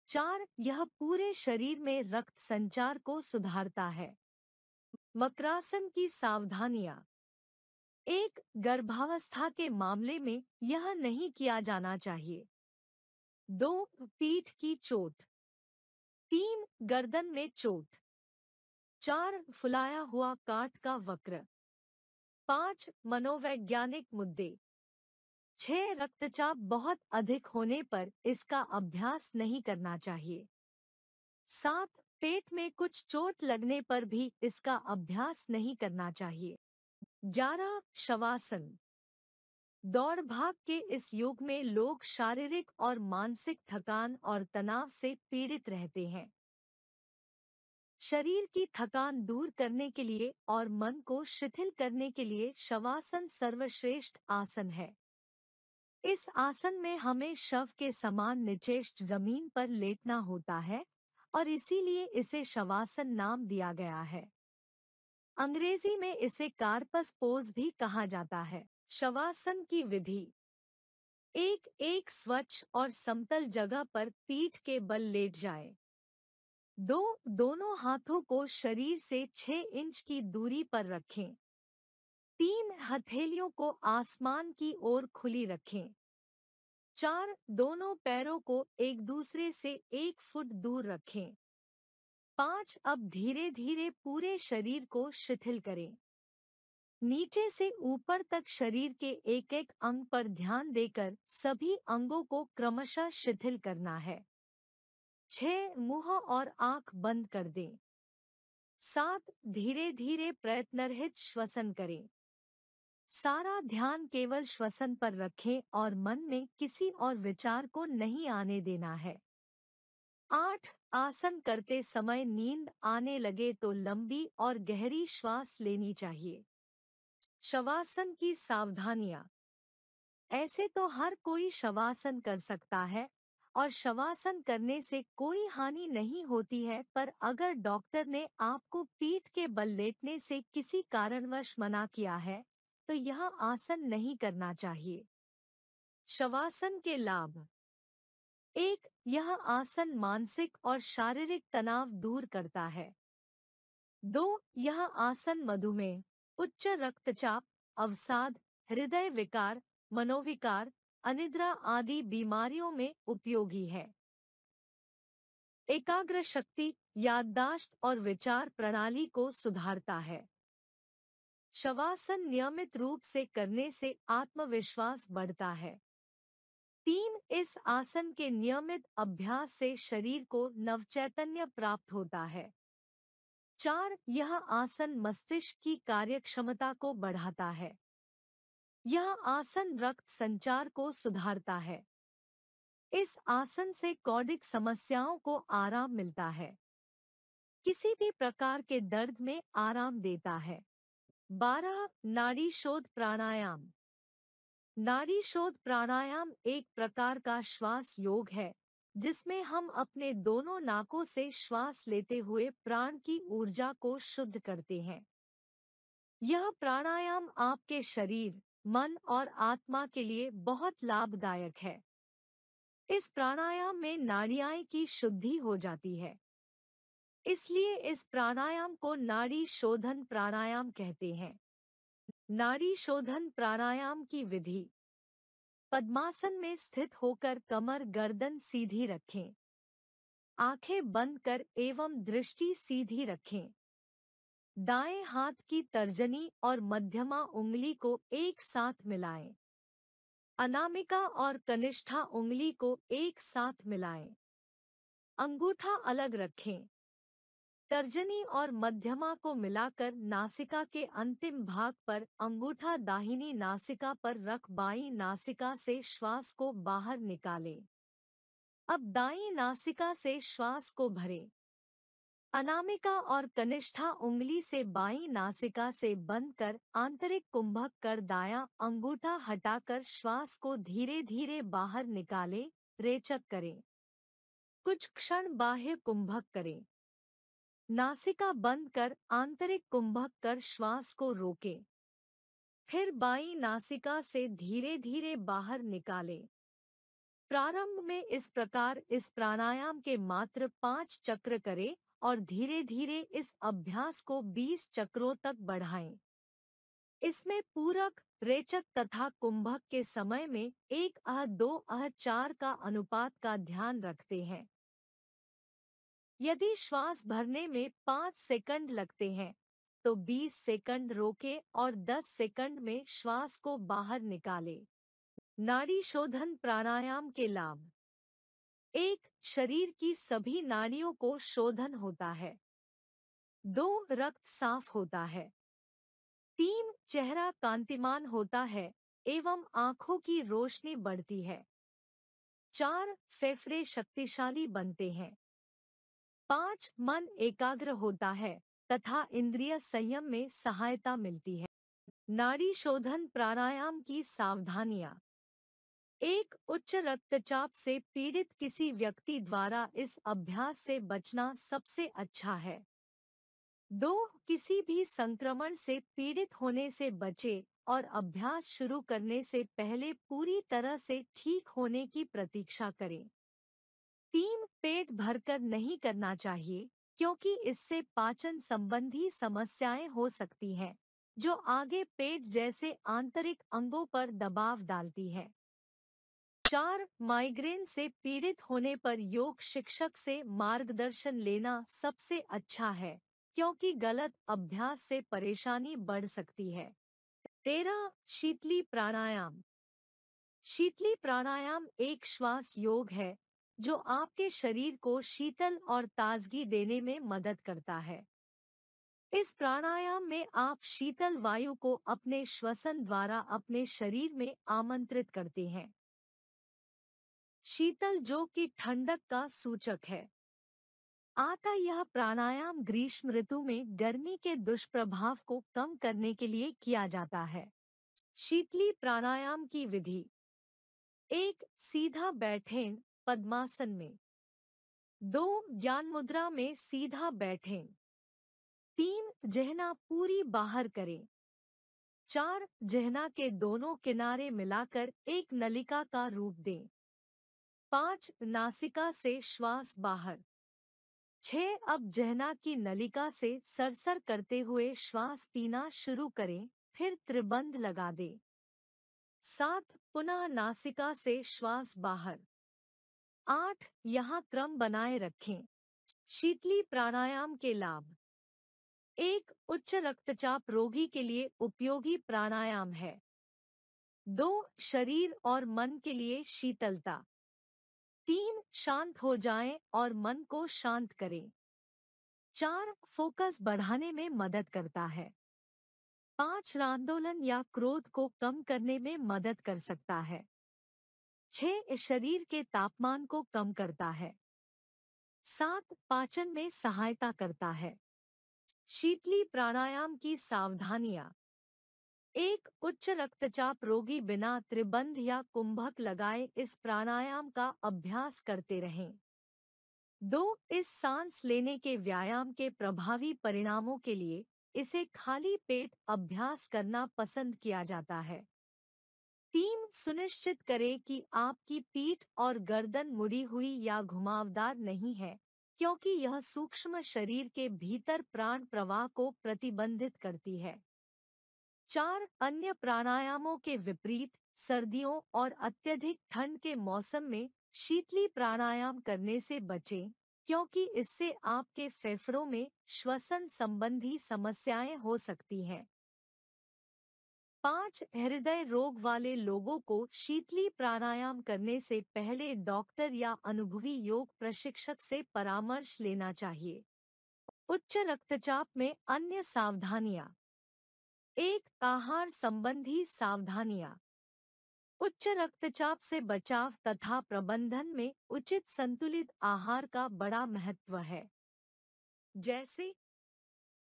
4. यह पूरे शरीर में रक्त संचार को सुधारता है। मकरासन की सावधानियां। 1. गर्भावस्था के मामले में यह नहीं किया जाना चाहिए। 2. पीठ की चोट। 3. गर्दन में चोट। 4. फुलाया हुआ काट का वक्र। 5. मनोवैज्ञानिक मुद्दे। 6. रक्तचाप बहुत अधिक होने पर इसका अभ्यास नहीं करना चाहिए। 7. पेट में कुछ चोट लगने पर भी इसका अभ्यास नहीं करना चाहिए। 11. शवासन। दौड़ भाग के इस युग में लोग शारीरिक और मानसिक थकान और तनाव से पीड़ित रहते हैं। शरीर की थकान दूर करने के लिए और मन को शिथिल करने के लिए शवासन सर्वश्रेष्ठ आसन है। इस आसन में हमें शव के समान निचेष्ट जमीन पर लेटना होता है और इसीलिए इसे शवासन नाम दिया गया है। अंग्रेजी में इसे कार्पस पोज भी कहा जाता है। शवासन की विधि। 1. एक स्वच्छ और समतल जगह पर पीठ के बल लेट जाएं। 2. दोनों हाथों को शरीर से 6 इंच की दूरी पर रखें। 3. हथेलियों को आसमान की ओर खुली रखें। 4. दोनों पैरों को एक दूसरे से 1 फुट दूर रखें। 5. अब धीरे धीरे पूरे शरीर को शिथिल करें। नीचे से ऊपर तक शरीर के एक एक अंग पर ध्यान देकर सभी अंगों को क्रमशः शिथिल करना है। 6. मुंह और आंख बंद कर दें। 7. धीरे धीरे प्रयत्नरहित श्वसन करें। सारा ध्यान केवल श्वसन पर रखें और मन में किसी और विचार को नहीं आने देना है। 8. आसन करते समय नींद आने लगे तो लंबी और गहरी श्वास लेनी चाहिए। शवासन की सावधानियां। ऐसे तो हर कोई शवासन कर सकता है और शवासन करने से कोई हानि नहीं होती है, पर अगर डॉक्टर ने आपको पीठ के बल लेटने से किसी कारणवश मना किया है तो यह आसन नहीं करना चाहिए। शवासन के लाभ। 1. यह आसन मानसिक और शारीरिक तनाव दूर करता है। 2. यह आसन मधुमेह, उच्च रक्तचाप, अवसाद, हृदय विकार, मनोविकार, अनिद्रा आदि बीमारियों में उपयोगी है। एकाग्र शक्ति, याददाश्त और विचार प्रणाली को सुधारता है। शवासन नियमित रूप से करने से आत्मविश्वास बढ़ता है। 3. इस आसन के नियमित अभ्यास से शरीर को नवचैतन्य प्राप्त होता है। 4. यह आसन मस्तिष्क की कार्यक्षमता को बढ़ाता है। यह आसन रक्त संचार को सुधारता है। इस आसन से कौडिक समस्याओं को आराम मिलता है। किसी भी प्रकार के दर्द में आराम देता है। 12. नाड़ी शोध प्राणायाम। नाड़ी शोध प्राणायाम एक प्रकार का श्वास योग है जिसमें हम अपने दोनों नाकों से श्वास लेते हुए प्राण की ऊर्जा को शुद्ध करते हैं। यह प्राणायाम आपके शरीर, मन और आत्मा के लिए बहुत लाभदायक है। इस प्राणायाम में नाड़ियाँ की शुद्धि हो जाती है। इसलिए इस प्राणायाम को नाड़ी शोधन प्राणायाम कहते हैं। नाड़ी शोधन प्राणायाम की विधि। पद्मासन में स्थित होकर कमर गर्दन सीधी रखें। आंखें बंद कर एवं दृष्टि सीधी रखें। दाएं हाथ की तर्जनी और मध्यमा उंगली को एक साथ मिलाएं। अनामिका और कनिष्ठा उंगली को एक साथ मिलाएं। अंगूठा अलग रखें। तर्जनी और मध्यमा को मिलाकर नासिका के अंतिम भाग पर अंगूठा दाहिनी नासिका पर रख बाईं नासिका से श्वास को बाहर निकालें। अब दाईं नासिका से श्वास को भरें। अनामिका और कनिष्ठा उंगली से बाईं नासिका से बंद कर आंतरिक कुंभक कर दायां अंगूठा हटाकर श्वास को धीरे धीरे बाहर निकालें, रेचक करें। कुछ क्षण बाह्य कुंभक करें। नासिका बंद कर आंतरिक कुंभक कर श्वास को रोकें। फिर बाईं नासिका से धीरे धीरे बाहर निकालें। प्रारंभ में इस प्रकार इस प्राणायाम के मात्र 5 चक्र करें और धीरे धीरे इस अभ्यास को 20 चक्रों तक बढ़ाएं। इसमें पूरक, रेचक तथा कुंभक के समय में 1:2:4 का अनुपात का ध्यान रखते हैं। यदि श्वास भरने में 5 सेकंड लगते हैं तो 20 सेकंड रोकें और 10 सेकंड में श्वास को बाहर निकालें। नाड़ी शोधन प्राणायाम के लाभ। 1. शरीर की सभी नाड़ियों को शोधन होता है। 2. रक्त साफ होता है। 3. चेहरा कांतिमान होता है एवं आँखों की रोशनी बढ़ती है। 4. फेफड़े शक्तिशाली बनते हैं। 5. मन एकाग्र होता है तथा इंद्रिय संयम में सहायता मिलती है। नाड़ी शोधन प्राणायाम की सावधानियां। 1. उच्च रक्तचाप से पीड़ित किसी व्यक्ति द्वारा इस अभ्यास से बचना सबसे अच्छा है। 2. किसी भी संक्रमण से पीड़ित होने से बचे और अभ्यास शुरू करने से पहले पूरी तरह से ठीक होने की प्रतीक्षा करें। 3. पेट भरकर नहीं करना चाहिए क्योंकि इससे पाचन संबंधी समस्याएं हो सकती हैं, जो आगे पेट जैसे आंतरिक अंगों पर दबाव डालती है। 4. माइग्रेन से पीड़ित होने पर योग शिक्षक से मार्गदर्शन लेना सबसे अच्छा है क्योंकि गलत अभ्यास से परेशानी बढ़ सकती है। 13. शीतली प्राणायाम। शीतली प्राणायाम एक श्वास योग है जो आपके शरीर को शीतल और ताजगी देने में मदद करता है। इस प्राणायाम में आप शीतल वायु को अपने श्वसन द्वारा अपने शरीर में आमंत्रित करते हैं। शीतल जो कि ठंडक का सूचक है। यह प्राणायाम ग्रीष्म ऋतु में गर्मी के दुष्प्रभाव को कम करने के लिए किया जाता है। शीतली प्राणायाम की विधि। 1. सीधा बैठें पद्मासन में। 2. ज्ञान मुद्रा में सीधा बैठें। 3. जहना पूरी बाहर करें। 4. जहना के दोनों किनारे मिलाकर एक नलिका का रूप दें। 5. नासिका से श्वास बाहर। 6. अब जहना की नलिका से सरसर करते हुए श्वास पीना शुरू करें, फिर त्रिबंध लगा दें। 7. पुनः नासिका से श्वास बाहर। 8. यहाँ क्रम बनाए रखें। शीतली प्राणायाम के लाभ। 1. उच्च रक्तचाप रोगी के लिए उपयोगी प्राणायाम है। 2. शरीर और मन के लिए शीतलता। 3. शांत हो जाएं और मन को शांत करें। 4. फोकस बढ़ाने में मदद करता है। 5. आंदोलन या क्रोध को कम करने में मदद कर सकता है। 6. शरीर के तापमान को कम करता है। 7. पाचन में सहायता करता है। शीतली प्राणायाम की सावधानियां। 1. उच्च रक्तचाप रोगी बिना त्रिबंध या कुंभक लगाए इस प्राणायाम का अभ्यास करते रहें। 2. इस सांस लेने के व्यायाम के प्रभावी परिणामों के लिए इसे खाली पेट अभ्यास करना पसंद किया जाता है। 3. सुनिश्चित करें कि आपकी पीठ और गर्दन मुड़ी हुई या घुमावदार नहीं है, क्योंकि यह सूक्ष्म शरीर के भीतर प्राण प्रवाह को प्रतिबंधित करती है। 4. अन्य प्राणायामों के विपरीत सर्दियों और अत्यधिक ठंड के मौसम में शीतली प्राणायाम करने से बचें, क्योंकि इससे आपके फेफड़ों में श्वसन संबंधी समस्याएं हो सकती हैं। 5. हृदय रोग वाले लोगों को शीतली प्राणायाम करने से पहले डॉक्टर या अनुभवी योग प्रशिक्षक से परामर्श लेना चाहिए। उच्च रक्तचाप में अन्य सावधानियां। 1. आहार संबंधी सावधानियां। उच्च रक्तचाप से बचाव तथा प्रबंधन में उचित संतुलित आहार का बड़ा महत्व है। जैसे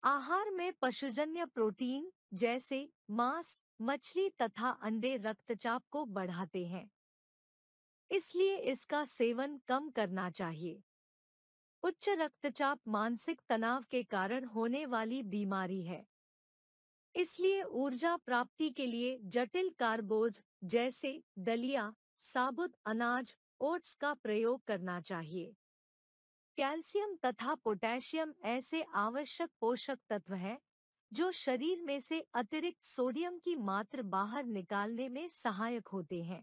आहार में पशुजन्य प्रोटीन जैसे मांस, मछली तथा अंडे रक्तचाप को बढ़ाते हैं, इसलिए इसका सेवन कम करना चाहिए। उच्च रक्तचाप मानसिक तनाव के कारण होने वाली बीमारी है, इसलिए ऊर्जा प्राप्ति के लिए जटिल कार्बोज जैसे दलिया, साबुत अनाज, ओट्स का प्रयोग करना चाहिए। कैल्शियम तथा पोटेशियम ऐसे आवश्यक पोषक तत्व हैं जो शरीर में से अतिरिक्त सोडियम की मात्रा बाहर निकालने में सहायक होते हैं।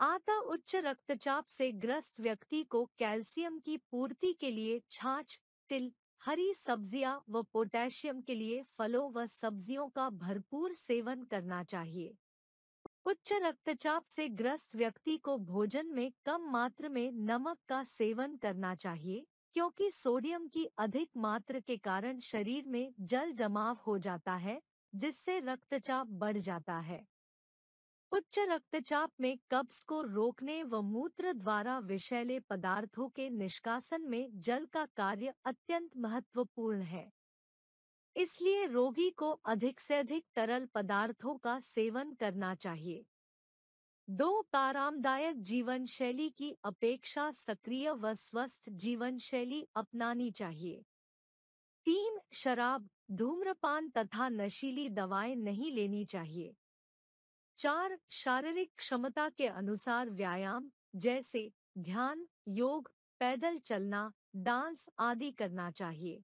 अतः उच्च रक्तचाप से ग्रस्त व्यक्ति को कैल्शियम की पूर्ति के लिए छाछ, तिल, हरी सब्जियां व पोटेशियम के लिए फलों व सब्जियों का भरपूर सेवन करना चाहिए। उच्च रक्तचाप से ग्रस्त व्यक्ति को भोजन में कम मात्रा में नमक का सेवन करना चाहिए, क्योंकि सोडियम की अधिक मात्रा के कारण शरीर में जल जमाव हो जाता है, जिससे रक्तचाप बढ़ जाता है। उच्च रक्तचाप में कब्ज को रोकने व मूत्र द्वारा विषैले पदार्थों के निष्कासन में जल का कार्य अत्यंत महत्वपूर्ण है। इसलिए रोगी को अधिक से अधिक तरल पदार्थों का सेवन करना चाहिए। 2. आरामदायक जीवन शैली की अपेक्षा सक्रिय व स्वस्थ जीवन शैली अपनानी चाहिए। 3. शराब, धूम्रपान तथा नशीली दवाएं नहीं लेनी चाहिए। 4. शारीरिक क्षमता के अनुसार व्यायाम जैसे ध्यान, योग, पैदल चलना, डांस आदि करना चाहिए।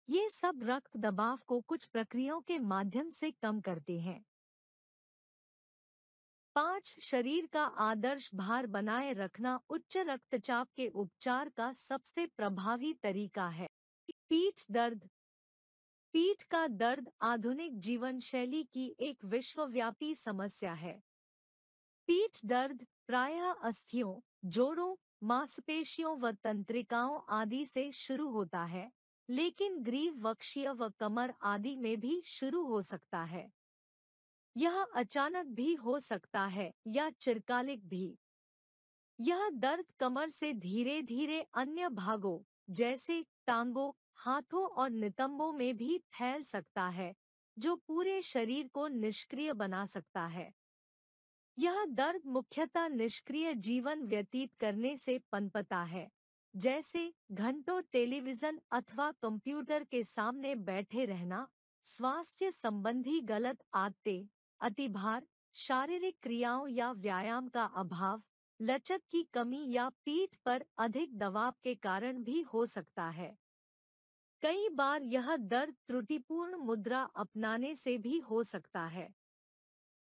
ये सब रक्त दबाव को कुछ प्रक्रियाओं के माध्यम से कम करते हैं। 5. शरीर का आदर्श भार बनाए रखना उच्च रक्तचाप के उपचार का सबसे प्रभावी तरीका है। पीठ दर्द। पीठ का दर्द आधुनिक जीवन शैली की एक विश्वव्यापी समस्या है। पीठ दर्द प्रायः अस्थियों, जोड़ों, मांसपेशियों व तंत्रिकाओं आदि से शुरू होता है, लेकिन ग्रीव, वक्षीय व कमर आदि में भी शुरू हो सकता है। यह अचानक भी हो सकता है या चिरकालिक भी। यह दर्द कमर से धीरे धीरे अन्य भागों जैसे टांगों, हाथों और नितंबों में भी फैल सकता है, जो पूरे शरीर को निष्क्रिय बना सकता है। यह दर्द मुख्यतः निष्क्रिय जीवन व्यतीत करने से पनपता है, जैसे घंटों टेलीविजन अथवा कंप्यूटर के सामने बैठे रहना, स्वास्थ्य संबंधी गलत आदतें, अतिभार, शारीरिक क्रियाओं या व्यायाम का अभाव, लचक की कमी या पीठ पर अधिक दबाव के कारण भी हो सकता है। कई बार यह दर्द त्रुटिपूर्ण मुद्रा अपनाने से भी हो सकता है।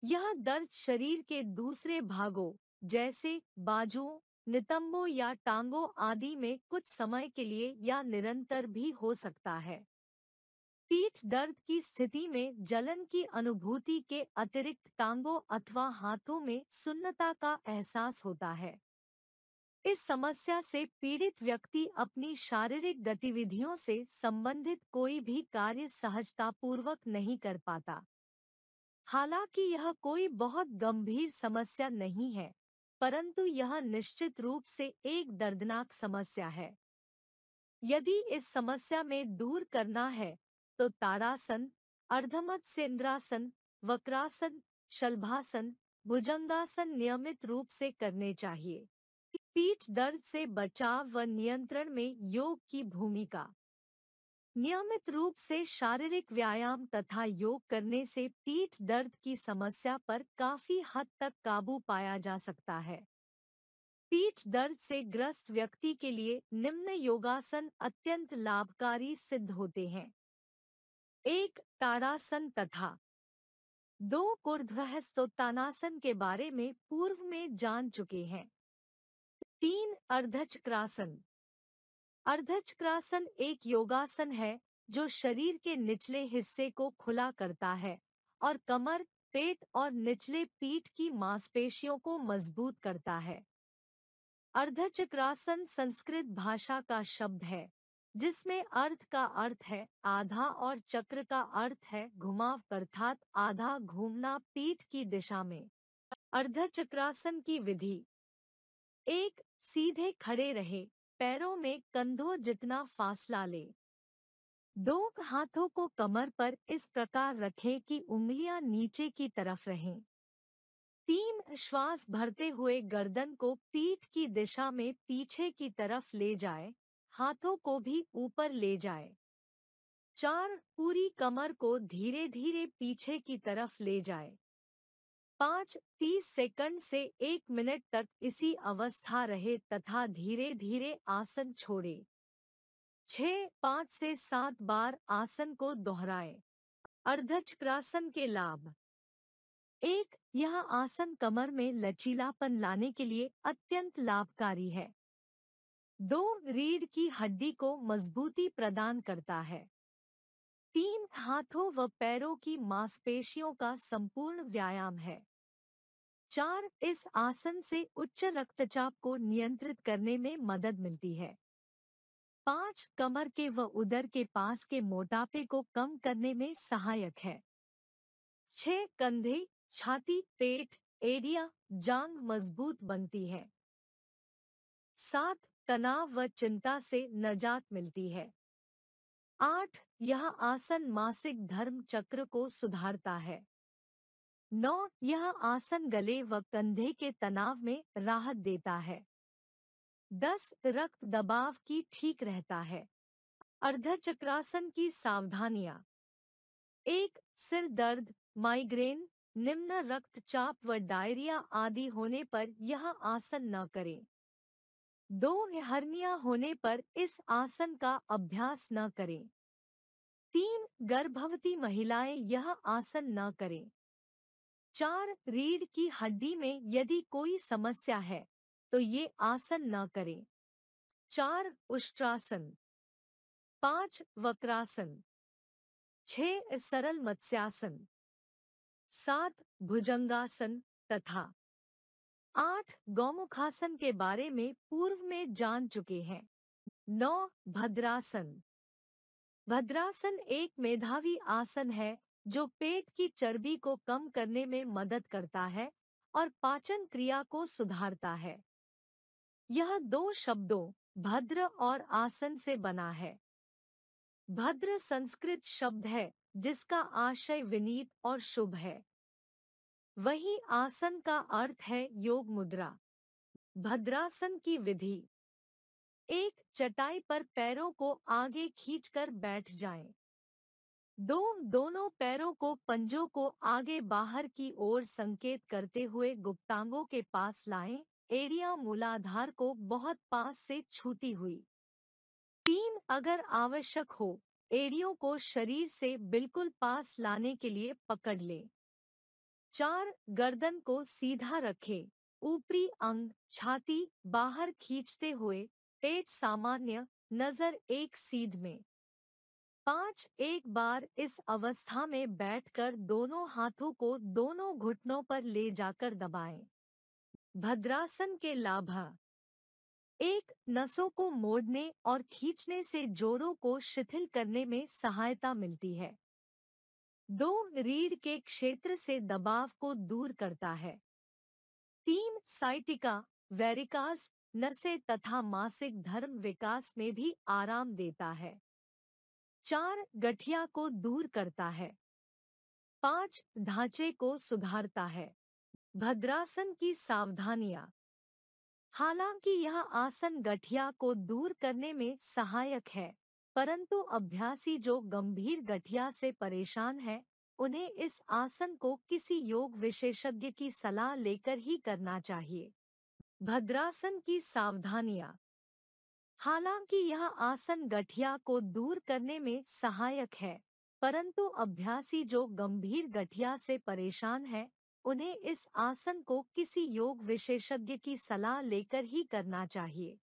यह दर्द शरीर के दूसरे भागों, जैसे बाजुओं, नितंबों या टांगों आदि में कुछ समय के लिए या निरंतर भी हो सकता है। पीठ दर्द की स्थिति में जलन की अनुभूति के अतिरिक्त टांगों अथवा हाथों में सुन्नता का एहसास होता है। इस समस्या से पीड़ित व्यक्ति अपनी शारीरिक गतिविधियों से संबंधित कोई भी कार्य सहजतापूर्वक नहीं कर पाता। हालांकि यह कोई बहुत गंभीर समस्या नहीं है, परंतु यह निश्चित रूप से एक दर्दनाक समस्या है। यदि इस समस्या में दूर करना है, तो ताड़ासन, अर्धमत्स्येंद्रासन, वक्रासन, शलभासन, भुजंगासन नियमित रूप से करने चाहिए। पीठ दर्द से बचाव व नियंत्रण में योग की भूमिका। नियमित रूप से शारीरिक व्यायाम तथा योग करने से पीठ दर्द की समस्या पर काफी हद तक काबू पाया जा सकता है। पीठ दर्द से ग्रस्त व्यक्ति के लिए निम्न योगासन अत्यंत लाभकारी सिद्ध होते हैं। 1. ताड़ासन तथा 2. ऊर्ध्वहस्तोत्तानासन के बारे में पूर्व में जान चुके हैं। 3. अर्धचक्रासन। अर्धचक्रासन एक योगासन है जो शरीर के निचले हिस्से को खुला करता है और कमर, पेट और निचले पीठ की मांसपेशियों को मजबूत करता है। अर्धचक्रासन संस्कृत भाषा का शब्द है, जिसमें अर्ध का अर्थ है आधा और चक्र का अर्थ है घुमाव, अर्थात आधा घूमना पीठ की दिशा में। अर्धचक्रासन की विधि। 1. सीधे खड़े रहे, पैरों में कंधों जितना फासला ले। 2. हाथों को कमर पर इस प्रकार रखें कि उंगलियां नीचे की तरफ रहें। 3. श्वास भरते हुए गर्दन को पीठ की दिशा में पीछे की तरफ ले जाए, हाथों को भी ऊपर ले जाए। 4. पूरी कमर को धीरे धीरे पीछे की तरफ ले जाए। 5. 30 सेकंड से 1 मिनट तक इसी अवस्था रहे तथा धीरे धीरे आसन छोड़े। 6. 5 से 7 बार आसन को दोहराए। अर्धचक्रासन के लाभ। 1. यह आसन कमर में लचीलापन लाने के लिए अत्यंत लाभकारी है। 2. रीढ़ की हड्डी को मजबूती प्रदान करता है। 3. हाथों व पैरों की मांसपेशियों का संपूर्ण व्यायाम है। 4. इस आसन से उच्च रक्तचाप को नियंत्रित करने में मदद मिलती है। 5. कमर के व उदर के पास के मोटापे को कम करने में सहायक है। 6. कंधे, छाती, पेट, एड़ियां, जांघ मजबूत बनती है। 7. तनाव व चिंता से निजात मिलती है। 8. यह आसन मासिक धर्म चक्र को सुधारता है। 9. यह आसन गले व कंधे के तनाव में राहत देता है। 10. रक्त दबाव की ठीक रहता है। अर्धचक्रासन की सावधानियां। 1. सिर दर्द, माइग्रेन, निम्न रक्तचाप व डायरिया आदि होने पर यह आसन न करें। 2. हर्निया होने पर इस आसन का अभ्यास न करें। 3. गर्भवती महिलाएं यह आसन न करें। 4. रीढ़ की हड्डी में यदि कोई समस्या है तो ये आसन न करें। 4. उष्ट्रासन। 5. वक्रासन। 6. सरल मत्स्यासन। 7. भुजंगासन तथा 8. गौमुखासन के बारे में पूर्व में जान चुके हैं। 9. भद्रासन। भद्रासन एक मेधावी आसन है जो पेट की चर्बी को कम करने में मदद करता है और पाचन क्रिया को सुधारता है। यह 2 शब्दों भद्र और आसन से बना है। भद्र संस्कृत शब्द है जिसका आशय विनीत और शुभ है। वहीं आसन का अर्थ है योग मुद्रा। भद्रासन की विधि। 1. चटाई पर पैरों को आगे खींचकर बैठ जाएं। 2. दोनों पैरों को पंजों को आगे बाहर की ओर संकेत करते हुए गुप्तांगों के पास लाएं, एड़ियां मूलाधार को बहुत पास से छूती हुई। 3. अगर आवश्यक हो, एड़ियों को शरीर से बिल्कुल पास लाने के लिए पकड़ लें। 4. गर्दन को सीधा रखें, ऊपरी अंग छाती बाहर खींचते हुए, पेट सामान्य, नजर एक सीध में। 5. एक बार इस अवस्था में बैठकर दोनों हाथों को दोनों घुटनों पर ले जाकर दबाएं। भद्रासन के लाभ। 1. नसों को मोड़ने और खींचने से जोड़ों को शिथिल करने में सहायता मिलती है। 2. रीढ़ के क्षेत्र से दबाव को दूर करता है। 3. साइटिका, वेरिकास, नसें तथा मासिक धर्म विकास में भी आराम देता है। 4. गठिया को दूर करता है। 5. ढांचे को सुधारता है। भद्रासन की सावधानियां। हालांकि यह आसन गठिया को दूर करने में सहायक है, परंतु अभ्यासी जो गंभीर गठिया से परेशान है, उन्हें इस आसन को किसी योग विशेषज्ञ की सलाह लेकर ही करना चाहिए। भद्रासन की सावधानियां। हालांकि यह आसन गठिया को दूर करने में सहायक है, परंतु अभ्यासी जो गंभीर गठिया से परेशान है, उन्हें इस आसन को किसी योग विशेषज्ञ की सलाह लेकर ही करना चाहिए।